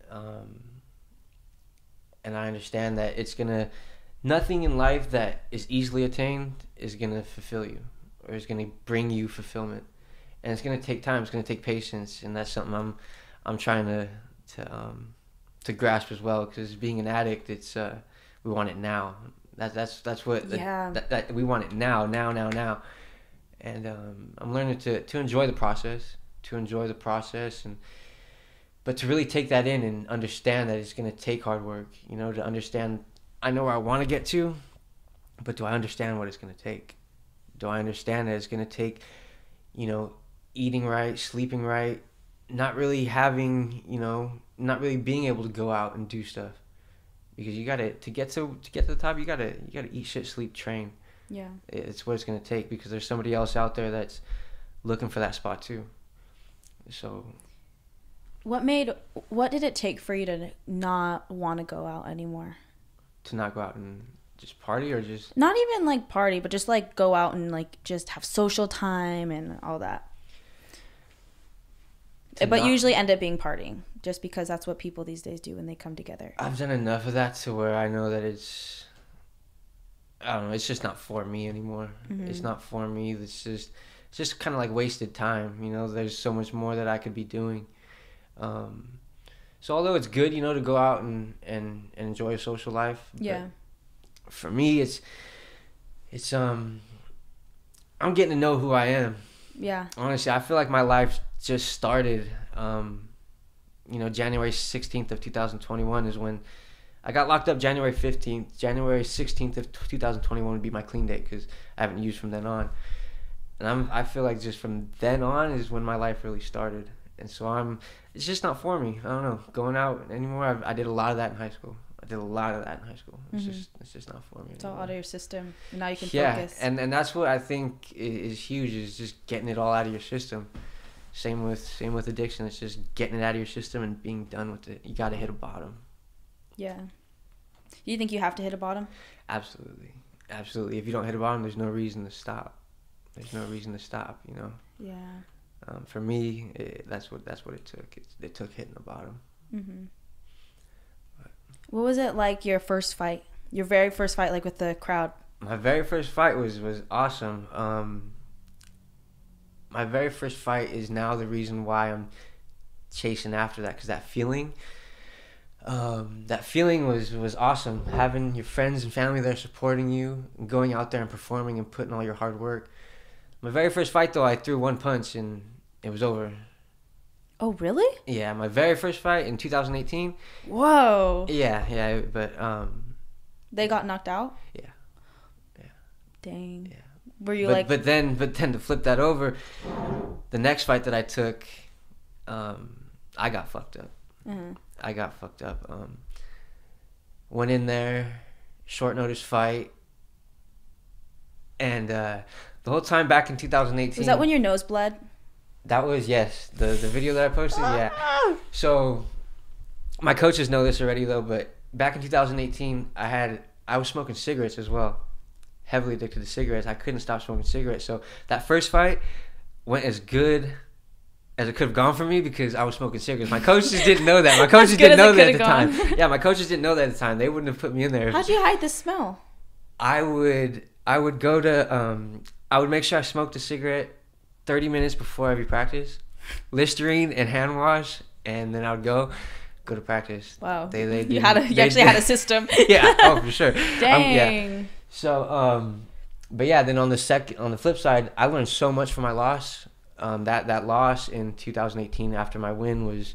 [SPEAKER 1] And I understand that nothing in life that is easily attained is gonna fulfill you, or is gonna bring you fulfillment. And it's gonna take time. It's gonna take patience, and that's something I'm trying to grasp as well, because being an addict, it's we want it now. That's what that we want it now, and I'm learning to enjoy the process, but to really take that in and understand that it's going to take hard work. You know, to understand, I know where I want to get to, but do I understand what it's going to take? Do I understand that it's going to take, you know, eating right, sleeping right, not really being able to go out and do stuff, because you gotta to get to the top, you gotta eat, shit, sleep, train. Yeah, it's what it's gonna take, because there's somebody else out there that's looking for that spot too. So
[SPEAKER 2] what did it take for you to not want to go out anymore?
[SPEAKER 1] To not go out and Just party or just...
[SPEAKER 2] Not even like party, but just like go out and like just have social time and all that. But usually end up being partying, just because that's what people these days do when they come together.
[SPEAKER 1] I've done enough of that to where I know that it's... I don't know, it's just not for me anymore. Mm-hmm. It's not for me. It's just kind of like wasted time, you know. There's so much more that I could be doing. So although it's good, you know, to go out and enjoy a social life.
[SPEAKER 2] Yeah.
[SPEAKER 1] For me, it's I'm getting to know who I am.
[SPEAKER 2] Yeah.
[SPEAKER 1] Honestly, I feel like my life just started. You know, January 16th of 2021 is when I got locked up. January 15th, January 16th of 2021 would be my clean date because I haven't used from then on. And I feel like just from then on is when my life really started. And so it's just not for me. I don't know, going out anymore. I did a lot of that in high school. It's just not for me.
[SPEAKER 2] It's all out of your system. And now you can focus.
[SPEAKER 1] Yeah, and that's what I think is huge, is just getting it all out of your system. Same with addiction. It's just getting it out of your system and being done with it. You got to hit a bottom.
[SPEAKER 2] Yeah. Do you think you have to hit a bottom?
[SPEAKER 1] Absolutely. If you don't hit a bottom, there's no reason to stop. You know.
[SPEAKER 2] Yeah.
[SPEAKER 1] For me, that's what it took. It took hitting the bottom.
[SPEAKER 2] Mhm. What was it like your first fight? Your very first fight, like with the crowd?
[SPEAKER 1] My very first fight was awesome. My very first fight is now the reason why I'm chasing after that, because that feeling was awesome. Having your friends and family there supporting you, and going out there and performing and putting all your hard work. My very first fight, though, I threw one punch and it was over.
[SPEAKER 2] Oh, really?
[SPEAKER 1] Yeah, my very first fight in 2018.
[SPEAKER 2] Whoa.
[SPEAKER 1] Yeah, but
[SPEAKER 2] they got knocked out?
[SPEAKER 1] Yeah.
[SPEAKER 2] Dang.
[SPEAKER 1] Yeah.
[SPEAKER 2] Were you
[SPEAKER 1] but then to flip that over, the next fight that I took, I got fucked up.
[SPEAKER 2] Mm-hmm.
[SPEAKER 1] I got fucked up. Went in there, short notice fight, and the whole time back in 2018.
[SPEAKER 2] Was that when your nose bled?
[SPEAKER 1] That was, yes. The video that I posted, yeah. So, my coaches know this already, though, but back in 2018, I was smoking cigarettes as well. Heavily addicted to cigarettes. I couldn't stop smoking cigarettes. So, that first fight went as good as it could have gone for me because I was smoking cigarettes. My coaches didn't know that. My coaches didn't know that at the time. Yeah, my coaches didn't know that at the time. They wouldn't have put me in there.
[SPEAKER 2] How'd you hide the smell?
[SPEAKER 1] I would go to, I would make sure I smoked a cigarette 30 minutes before every practice, Listerine and hand wash, and then I would go to practice.
[SPEAKER 2] Wow. You actually had a system.
[SPEAKER 1] Yeah, oh, for sure.
[SPEAKER 2] Dang.
[SPEAKER 1] Yeah. So, but yeah, then on the flip side, I learned so much from my loss. That loss in 2018 after my win was,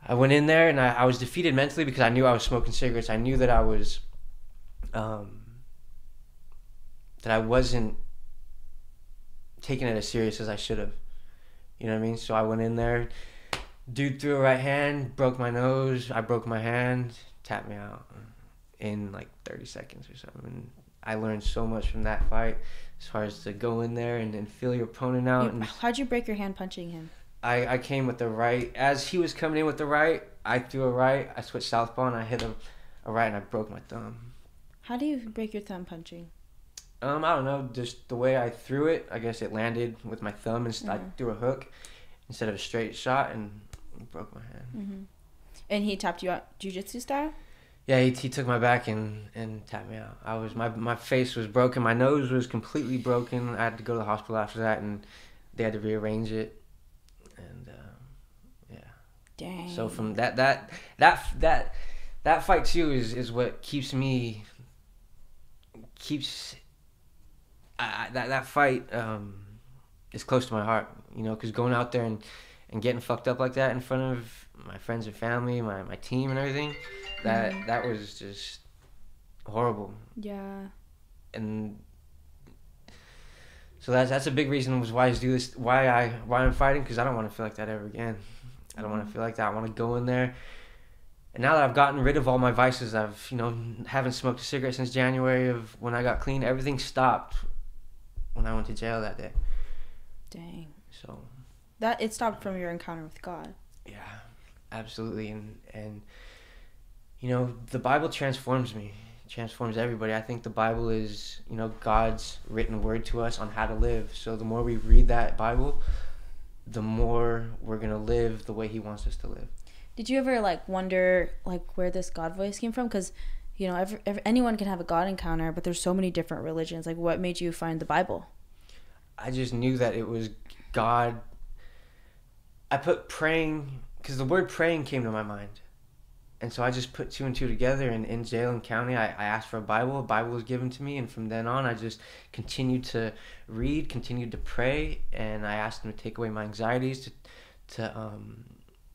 [SPEAKER 1] I went in there and I was defeated mentally because I knew I was smoking cigarettes. I knew that I was, that I wasn't taking it as serious as I should have. You know what I mean? So I went in there, dude threw a right hand, broke my nose, I broke my hand, tapped me out in like 30 seconds or something. And I learned so much from that fight as far as to go in there and feel your opponent out.
[SPEAKER 2] How'd you break your hand punching him?
[SPEAKER 1] I came with the right. As he was coming in with the right, I threw a right, I switched southpaw and I hit him a right and I broke my thumb. How
[SPEAKER 2] do you break your thumb punching?
[SPEAKER 1] I don't know, just the way I threw it. I guess it landed with my thumb and I threw a hook instead of a straight shot and broke my hand.
[SPEAKER 2] Mm-hmm. And he tapped you out jiu-jitsu style?
[SPEAKER 1] Yeah, he took my back and tapped me out. My face was broken. My nose was completely broken. I had to go to the hospital after that, and they had to rearrange it. And yeah.
[SPEAKER 2] Dang.
[SPEAKER 1] So from that fight too is what keeps that fight is close to my heart. You know, because going out there and getting fucked up like that in front of my friends and family, my team and everything. That was just horrible.
[SPEAKER 2] Yeah.
[SPEAKER 1] And so that's a big reason was why I do this. Why I'm fighting, because I don't want to feel like that ever again. I don't want to feel like that. I want to go in there. And now that I've gotten rid of all my vices, haven't smoked a cigarette since January of when I got clean. Everything stopped when I went to jail that day.
[SPEAKER 2] Dang.
[SPEAKER 1] So.
[SPEAKER 2] That it stopped from your encounter with God.
[SPEAKER 1] Yeah, absolutely. And you know, the Bible transforms me. transforms everybody. I think the Bible is, you know, God's written word to us on how to live. So the more we read that Bible, the more we're going to live the way he wants us to live.
[SPEAKER 2] Did you ever like wonder like where this God voice came from? Because, you know, anyone can have a God encounter, but there's so many different religions. Like, what made you find the Bible?
[SPEAKER 1] I just knew that it was God. I put praying, because the word praying came to my mind. And so I just put two and two together, and in Allen County, I asked for a Bible. A Bible was given to me, and from then on, I just continued to read, continued to pray, and I asked him to take away my anxieties, to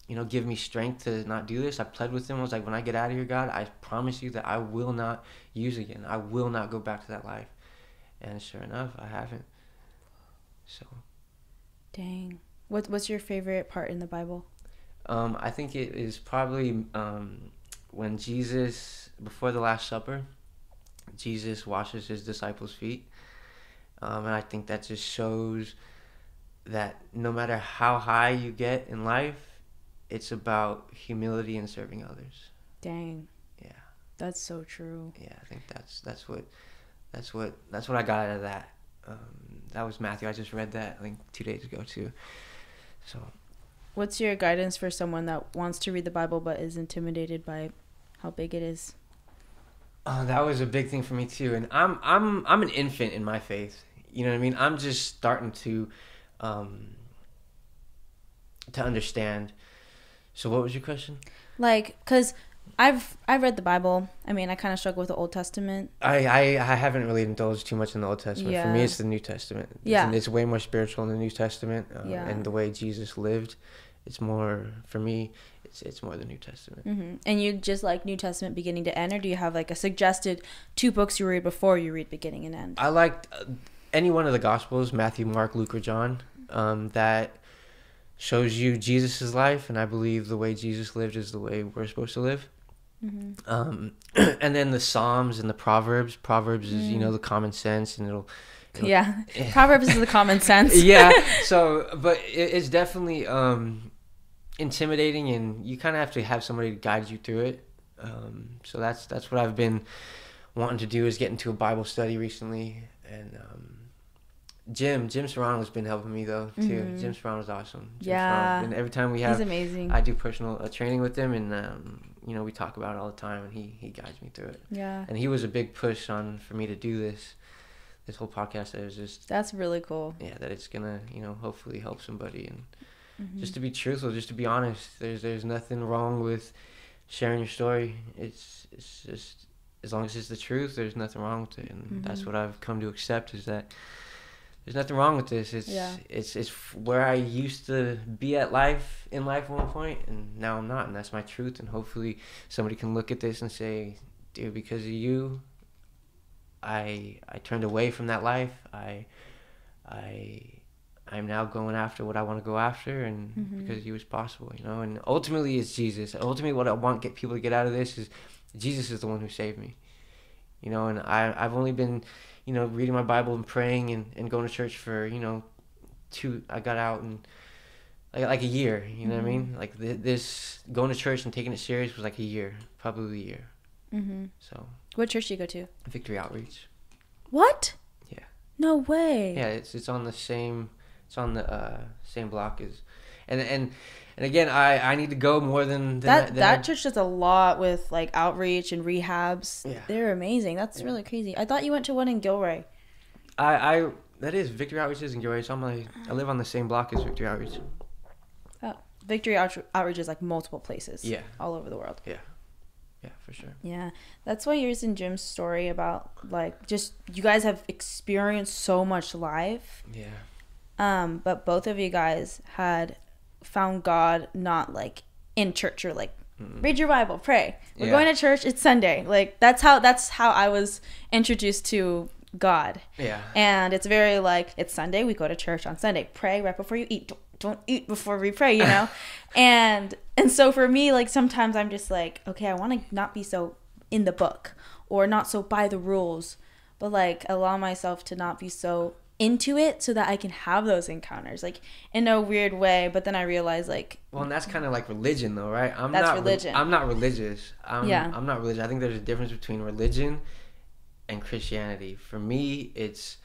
[SPEAKER 1] you know, give me strength to not do this. I pled with him. I was like, when I get out of here, God, I promise you that I will not use again. I will not go back to that life. And sure enough, I haven't. So.
[SPEAKER 2] Dang. What's your favorite part in the Bible?
[SPEAKER 1] I think it is probably when Jesus, before the Last Supper, Jesus washes his disciples' feet. And I think that just shows that no matter how high you get in life, it's about humility and serving others.
[SPEAKER 2] Dang.
[SPEAKER 1] Yeah.
[SPEAKER 2] That's so true.
[SPEAKER 1] Yeah, I think that's what I got out of that. That was Matthew. I just read that, I think, 2 days ago too. So.
[SPEAKER 2] What's your guidance for someone that wants to read the Bible but is intimidated by how big it is?
[SPEAKER 1] That was a big thing for me too, and I'm an infant in my faith. You know what I mean? I'm just starting to understand. So what was your question?
[SPEAKER 2] Like, cause I've read the Bible. I mean, I kind of struggle with the Old Testament.
[SPEAKER 1] I haven't really indulged too much in the Old Testament. Yeah. For me, it's the New Testament. It's way more spiritual in the New Testament, and the way Jesus lived. It's more, for me, it's more the New Testament.
[SPEAKER 2] Mm-hmm. And you just like New Testament beginning to end, or do you have like a suggested 2 books you read before you read beginning and end?
[SPEAKER 1] I liked any one of the Gospels, Matthew, Mark, Luke, or John, that shows you Jesus' life, and I believe the way Jesus lived is the way we're supposed to live. Mm-hmm. And then the Psalms and the Proverbs. Proverbs is, you know, the common sense, and it'll
[SPEAKER 2] yeah. Proverbs is the common sense.
[SPEAKER 1] Yeah. So, but it's definitely intimidating, and you kind of have to have somebody to guide you through it. So that's what I've been wanting to do, is get into a Bible study recently. And Jim Serrano's been helping me though too. Mm-hmm. Jim Serrano's awesome. And every time we have,
[SPEAKER 2] he's amazing.
[SPEAKER 1] I do personal training with him, and you know, we talk about it all the time, and he guides me through it.
[SPEAKER 2] Yeah.
[SPEAKER 1] And he was a big push for me to do this whole podcast. That was just,
[SPEAKER 2] that's really cool.
[SPEAKER 1] Yeah, that it's gonna, you know, hopefully help somebody, and just to be truthful, just to be honest. There's nothing wrong with sharing your story. It's just, as long as it's the truth, there's nothing wrong with it, and that's what I've come to accept, is that there's nothing wrong with this. It's where I used to be in life at one point, and now I'm not, and that's my truth. And hopefully somebody can look at this and say, dude, because of you, I turned away from that life. I'm now going after what I want to go after, and because you was possible, you know. And ultimately, it's Jesus. Ultimately, what I want people to get out of this is Jesus is the one who saved me, you know. And I've only been, you know, reading my Bible and praying and going to church for, you know, I got out in like a year, you know what I mean? Like this going to church and taking it serious was like a year, probably a year. So.
[SPEAKER 2] What church do you go to?
[SPEAKER 1] Victory Outreach.
[SPEAKER 2] What?
[SPEAKER 1] Yeah.
[SPEAKER 2] No way.
[SPEAKER 1] Yeah, it's on the same block as, and again, I need to go more than
[SPEAKER 2] that church does a lot with like outreach and rehabs.
[SPEAKER 1] Yeah.
[SPEAKER 2] They're amazing. That's really crazy. I thought you went to one in Gilroy.
[SPEAKER 1] That is Victory Outreach is in Gilroy. So I live on the same block as Victory Outreach.
[SPEAKER 2] Oh, Victory Outreach is like multiple places.
[SPEAKER 1] Yeah.
[SPEAKER 2] All over the world.
[SPEAKER 1] Yeah. Yeah, for sure.
[SPEAKER 2] Yeah, that's why yours and Jim's story about like just you guys have experienced so much life.
[SPEAKER 1] Yeah.
[SPEAKER 2] But both of you guys had found God not like in church or like read your Bible, pray. We're going to church. It's Sunday. Like that's how I was introduced to God.
[SPEAKER 1] Yeah.
[SPEAKER 2] And it's very like it's Sunday. We go to church on Sunday. Pray right before you eat. Don't eat before we pray, you know. and so for me, like sometimes I'm just like, okay, I want to not be so in the book or not so by the rules, but like allow myself to not be so into it so that I can have those encounters, like in a weird way. But then I realized, like,
[SPEAKER 1] well, and that's kind of like religion, though, right?
[SPEAKER 2] Religion.
[SPEAKER 1] I'm not religious. I'm not religious. I think there's a difference between religion and Christianity. For me, it's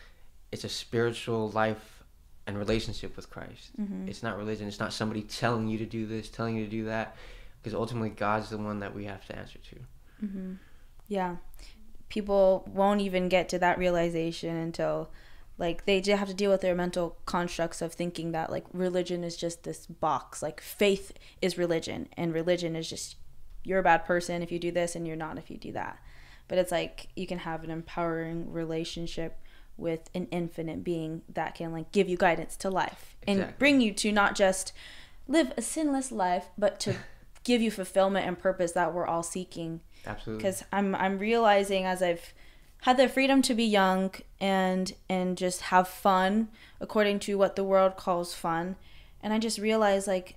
[SPEAKER 1] a spiritual life and relationship with Christ. It's not religion. It's not somebody telling you to do this, telling you to do that, because ultimately God's the one that we have to answer to.
[SPEAKER 2] Yeah, people won't even get to that realization until, like, they just have to deal with their mental constructs of thinking that, like, religion is just this box. Like, faith is religion, and religion is just, you're a bad person if you do this, and you're not if you do that. But it's like, you can have an empowering relationship with an infinite being that can, like, give you guidance to life. Exactly. And bring you to not just live a sinless life, but to give you fulfillment and purpose that we're all seeking.
[SPEAKER 1] Absolutely.
[SPEAKER 2] Because I'm realizing, as I've had the freedom to be young and just have fun according to what the world calls fun, and I just realized, like,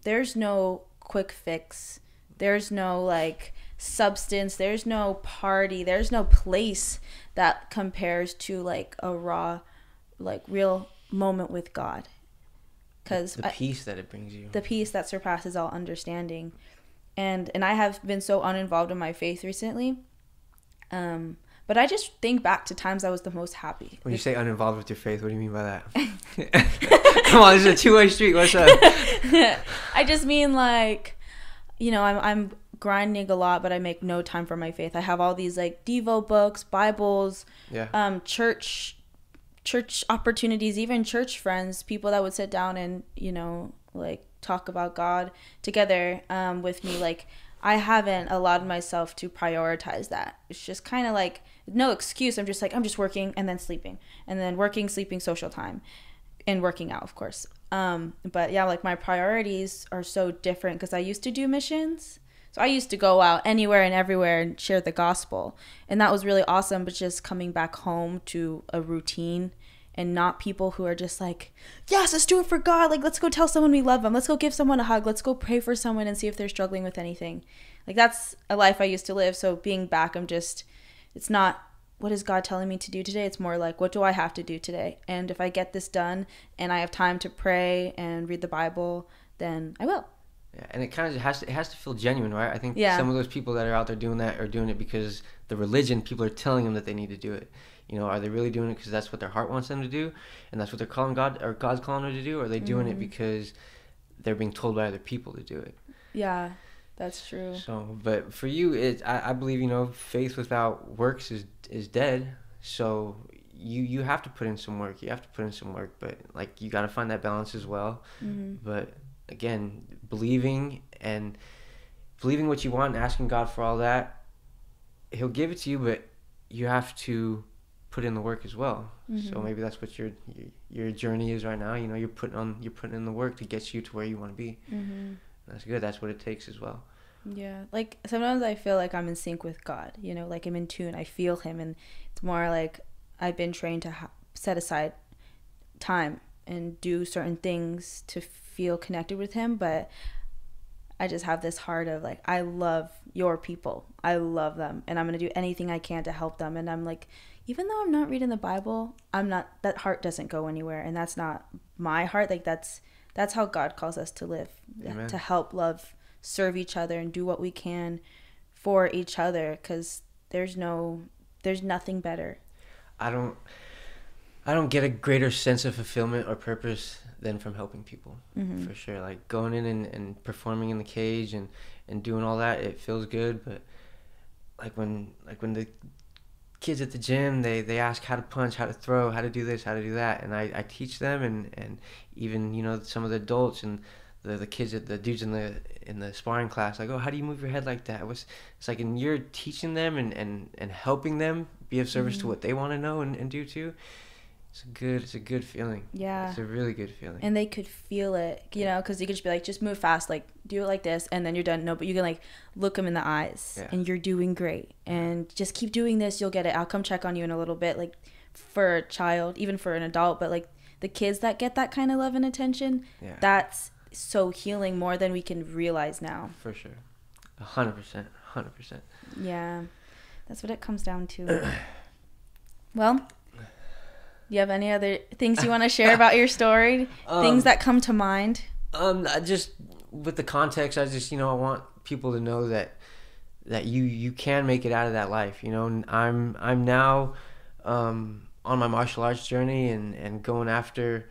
[SPEAKER 2] there's no quick fix, there's no, like, substance, there's no party, there's no place that compares to, like, a raw, like, real moment with God. Because
[SPEAKER 1] the peace that it brings you,
[SPEAKER 2] the peace that surpasses all understanding. And I have been so uninvolved in my faith recently. But I just think back to times I was the most happy.
[SPEAKER 1] When you say uninvolved with your faith, what do you mean by that? Come on, this is a two-way street. What's up?
[SPEAKER 2] I just mean, like, you know, I'm grinding a lot, but I make no time for my faith. I have all these, like, Devo books, Bibles, church opportunities, even church friends, people that would sit down and, you know, like, talk about God together with me. Like, I haven't allowed myself to prioritize that. It's just kind of like no excuse. I'm just working and then sleeping, and then working, sleeping, social time, and working out, of course. But yeah, like, my priorities are so different because I used to do missions. So I used to go out anywhere and everywhere and share the gospel, and that was really awesome. But just coming back home to a routine, and not people who are just like, yes, let's do it for God. Like, let's go tell someone we love them. Let's go give someone a hug. Let's go pray for someone and see if they're struggling with anything. Like, that's a life I used to live. So being back, it's not, what is God telling me to do today? It's more like, what do I have to do today? And if I get this done and I have time to pray and read the Bible, then I will.
[SPEAKER 1] Yeah, and it kind of has to feel genuine, right? I think some of those people that are out there doing that are doing it because the religion, people are telling them that they need to do it. You know, are they really doing it because that's what their heart wants them to do, and that's what they're calling God, or God's calling them to do? Or are they doing it because they're being told by other people to do it?
[SPEAKER 2] Yeah, that's true.
[SPEAKER 1] So, but for you, I believe, you know, faith without works is dead. So you have to put in some work. You have to put in some work, but, like, you got to find that balance as well. But again, believing what you want and asking God for all that, He'll give it to you, but you have to put in the work as well. So maybe that's what your journey is right now. You know, you're putting in the work to get you to where you want to be. That's good. That's what it takes as well.
[SPEAKER 2] Yeah, like, sometimes I feel like I'm in sync with God, you know, like, I'm in tune, I feel Him, and it's more like I've been trained to set aside time and do certain things to feel connected with Him. But I just have this heart of, like, I love your people, I love them, and I'm gonna do anything I can to help them. And I'm like, even though I'm not reading the Bible, that heart doesn't go anywhere, and that's not my heart. Like, that's how God calls us to live. Amen. To help, love, serve each other, and do what we can for each other, because there's nothing better. I
[SPEAKER 1] don't get a greater sense of fulfillment or purpose than from helping people, for sure. Like, going in and performing in the cage and doing all that, it feels good. But like when the kids at the gym, they ask how to punch, how to throw, how to do this, how to do that, and I teach them, and even, you know, some of the adults and the kids, the dudes in the sparring class, like, oh, how do you move your head like that? It's like, and you're teaching them and helping them be of service to what they want to know and do too. It's a good feeling.
[SPEAKER 2] Yeah.
[SPEAKER 1] It's a really good feeling.
[SPEAKER 2] And they could feel it, you know, because you could just be like, just move fast, like, do it like this, and then you're done. No, but you can, like, look them in the eyes, and you're doing great. And just keep doing this, you'll get it. I'll come check on you in a little bit, like, for a child, even for an adult. But, like, the kids that get that kind of love and attention, that's so healing, more than we can realize now.
[SPEAKER 1] For sure. 100%.
[SPEAKER 2] Yeah. That's what it comes down to. Well, you have any other things you want to share about your story? Things that come to mind?
[SPEAKER 1] I just, with the context, I just, I want people to know that you can make it out of that life. I'm now on my martial arts journey and going after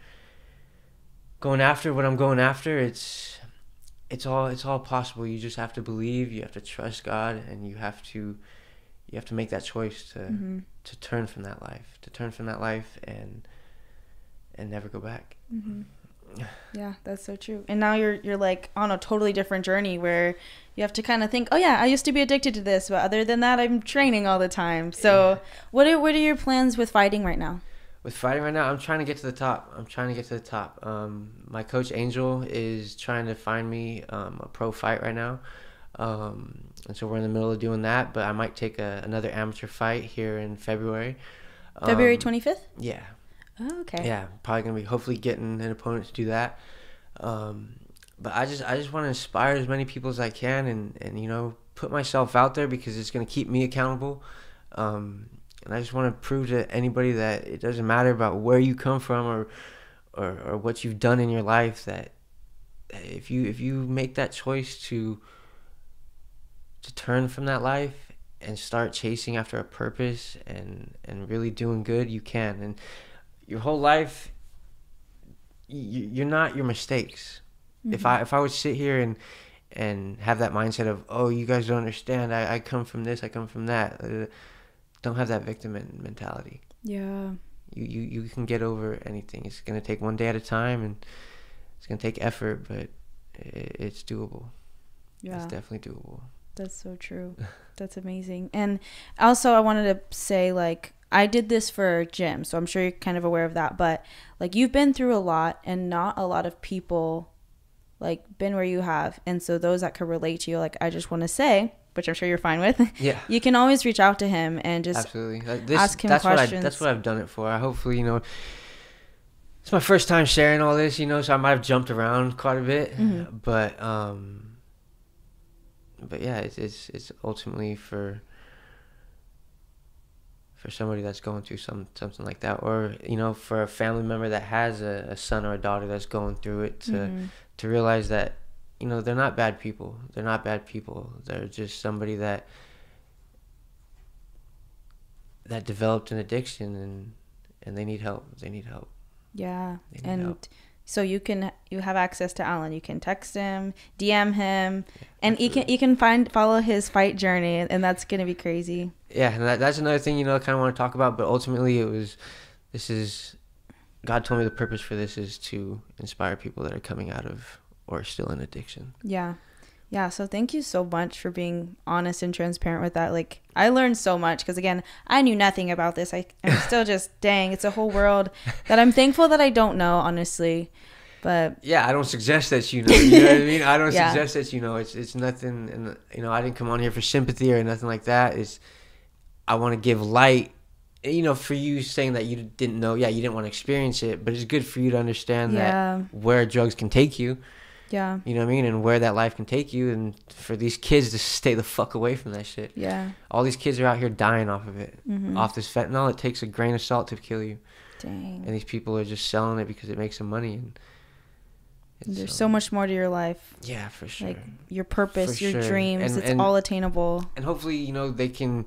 [SPEAKER 1] what I'm going after. It's all possible. You just have to believe, you have to trust God, and you have to make that choice to turn from that life and never go back.
[SPEAKER 2] Yeah, that's so true. And now you're like on a totally different journey where you have to kind of think, oh yeah, I used to be addicted to this, but other than that, I'm training all the time. So what are your plans with fighting right now?
[SPEAKER 1] With fighting right now, I'm trying to get to the top. My coach Angel is trying to find me a pro fight right now. And so we're in the middle of doing that, but I might take another amateur fight here in February.
[SPEAKER 2] February 25th?
[SPEAKER 1] Yeah.
[SPEAKER 2] Oh, okay.
[SPEAKER 1] Yeah, probably going to be hopefully getting an opponent to do that. But I just want to inspire as many people as I can and put myself out there because it's going to keep me accountable. And I just want to prove to anybody that it doesn't matter about where you come from or what you've done in your life, that if you make that choice to turn from that life and start chasing after a purpose and really doing good, you can. And your whole life, you're not your mistakes. If I would sit here and have that mindset of, oh, you guys don't understand, I come from this, I come from that, don't have that victim mentality.
[SPEAKER 2] Yeah.
[SPEAKER 1] You can get over anything. It's going to take one day at a time, and it's going to take effort, but it's doable. Yeah. It's definitely doable.
[SPEAKER 2] That's so true. That's amazing. And also I wanted to say, like, I did this for gym, so I'm sure you're kind of aware of that, but like you've been through a lot and not a lot of people like been where you have. And so those that could relate to you, like I just want to say, which I'm sure you're fine with. Yeah. You can always reach out to him and just ask him questions.
[SPEAKER 1] That's what I've done it for. I hopefully, it's my first time sharing all this, so I might have jumped around quite a bit, but yeah, it's ultimately for somebody that's going through something like that, or for a family member that has a son or a daughter that's going through it, to realize that they're not bad people. They're just somebody that developed an addiction and they need help.
[SPEAKER 2] Yeah. So you have access to Allen. You can text him, DM him, and you can follow his fight journey, and that's gonna be crazy.
[SPEAKER 1] Yeah, and that's another thing I kind of want to talk about. But ultimately, God told me the purpose for this is to inspire people that are coming out of or still in addiction.
[SPEAKER 2] Yeah. So thank you so much for being honest and transparent with that. Like, I learned so much because, again, I knew nothing about this. I'm still just, dang, it's a whole world that I'm thankful that I don't know, honestly. But
[SPEAKER 1] yeah, I don't suggest that you know what I mean? I don't suggest that it's nothing, and I didn't come on here for sympathy or nothing like that. I want to give light, for you saying that you didn't know, you didn't want to experience it, but it's good for you to understand that where drugs can take you.
[SPEAKER 2] Yeah.
[SPEAKER 1] You know what I mean? And where that life can take you, and for these kids to stay the fuck away from that shit.
[SPEAKER 2] Yeah.
[SPEAKER 1] All these kids are out here dying off of it. Off this fentanyl. It takes a grain of salt to kill you.
[SPEAKER 2] Dang.
[SPEAKER 1] And these people are just selling it because it makes them money. And
[SPEAKER 2] there's so much more to your life.
[SPEAKER 1] Yeah, for sure.
[SPEAKER 2] Like your purpose, your dreams, it's all attainable.
[SPEAKER 1] And hopefully, they can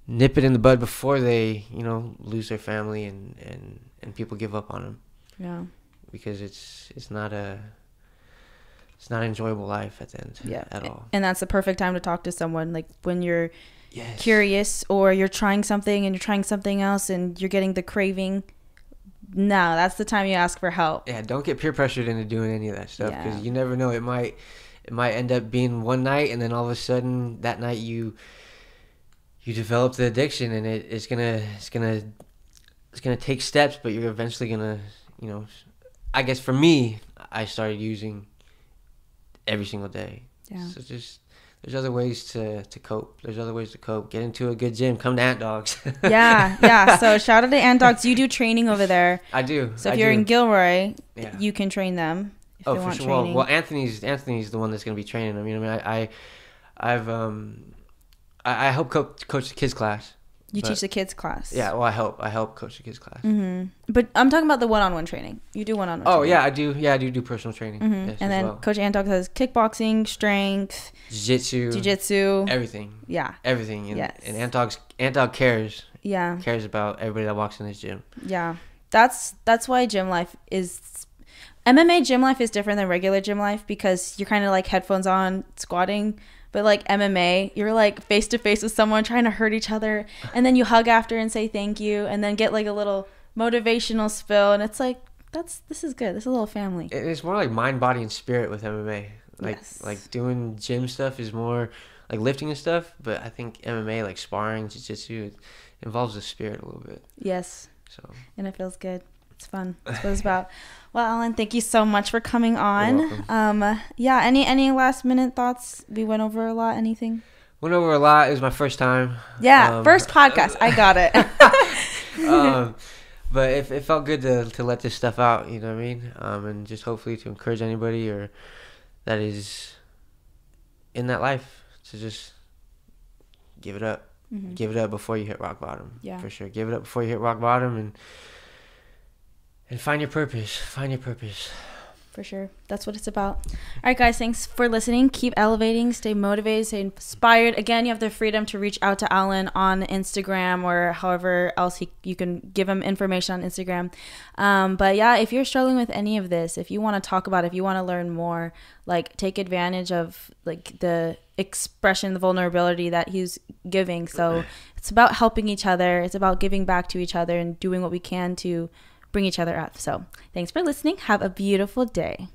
[SPEAKER 1] nip it in the bud before they, lose their family and people give up on them.
[SPEAKER 2] Yeah.
[SPEAKER 1] Because it's not an enjoyable life at the end at all.
[SPEAKER 2] And that's the perfect time to talk to someone, like when you're curious or you're trying something and you're trying something else and you're getting the craving. No, that's the time you ask for help.
[SPEAKER 1] Yeah, don't get peer pressured into doing any of that stuff because you never know. It might end up being one night, and then all of a sudden that night you develop the addiction, and it's gonna take steps, but you're eventually gonna I guess for me, I started using every single day.
[SPEAKER 2] Yeah.
[SPEAKER 1] So there's other ways to cope. Get into a good gym. Come to Antdawgs.
[SPEAKER 2] Yeah. So shout out to Antdawgs. You do training over there.
[SPEAKER 1] I do.
[SPEAKER 2] So if you're in Gilroy, you can train them. If they want
[SPEAKER 1] for sure.
[SPEAKER 2] Training.
[SPEAKER 1] Well, Anthony's the one that's going to be training them. I help coach the kids class.
[SPEAKER 2] You teach the kids class.
[SPEAKER 1] Yeah, well, I help coach the kids class.
[SPEAKER 2] But I'm talking about the one-on-one training. You do one-on-one
[SPEAKER 1] Oh,
[SPEAKER 2] training.
[SPEAKER 1] yeah, I do. Yeah, I do personal training. Yes,
[SPEAKER 2] and then Coach Antdawgs has kickboxing, strength, jiu-jitsu.
[SPEAKER 1] Everything.
[SPEAKER 2] Yeah.
[SPEAKER 1] Everything. And Antdawgs cares.
[SPEAKER 2] Yeah.
[SPEAKER 1] Cares about everybody that walks in this gym.
[SPEAKER 2] Yeah. That's why gym life is... MMA gym life is different than regular gym life because you're kind of like headphones on, squatting. But like MMA, you're like face to face with someone trying to hurt each other, and then you hug after and say thank you, and then get like a little motivational spill, and it's like this is good. This is a little family.
[SPEAKER 1] It's more like mind, body, and spirit with MMA. Like doing gym stuff is more like lifting and stuff, but I think MMA, like sparring, jiu-jitsu, it involves the spirit a little bit.
[SPEAKER 2] Yes.
[SPEAKER 1] So.
[SPEAKER 2] And it feels good. It's fun. That's what it's about. Well, Allen, thank you so much for coming on.
[SPEAKER 1] You're welcome.
[SPEAKER 2] Yeah. Any last minute thoughts? We went over a lot. Anything?
[SPEAKER 1] Went over a lot. It was my first time.
[SPEAKER 2] Yeah, first podcast. I got it.
[SPEAKER 1] But it felt good to let this stuff out. You know what I mean? And just hopefully to encourage anybody or that is in that life to just give it up. Give it up before you hit rock bottom.
[SPEAKER 2] Yeah,
[SPEAKER 1] for sure. Give it up before you hit rock bottom and find your purpose. Find your purpose.
[SPEAKER 2] For sure. That's what it's about. All right, guys. Thanks for listening. Keep elevating. Stay motivated. Stay inspired. Again, you have the freedom to reach out to Allen on Instagram or however else you can give him information on Instagram. But yeah, if you're struggling with any of this, if you want to talk about it, if you want to learn more, like take advantage of like the expression, the vulnerability that he's giving. So it's about helping each other. It's about giving back to each other and doing what we can to bring each other up. So thanks for listening. Have a beautiful day.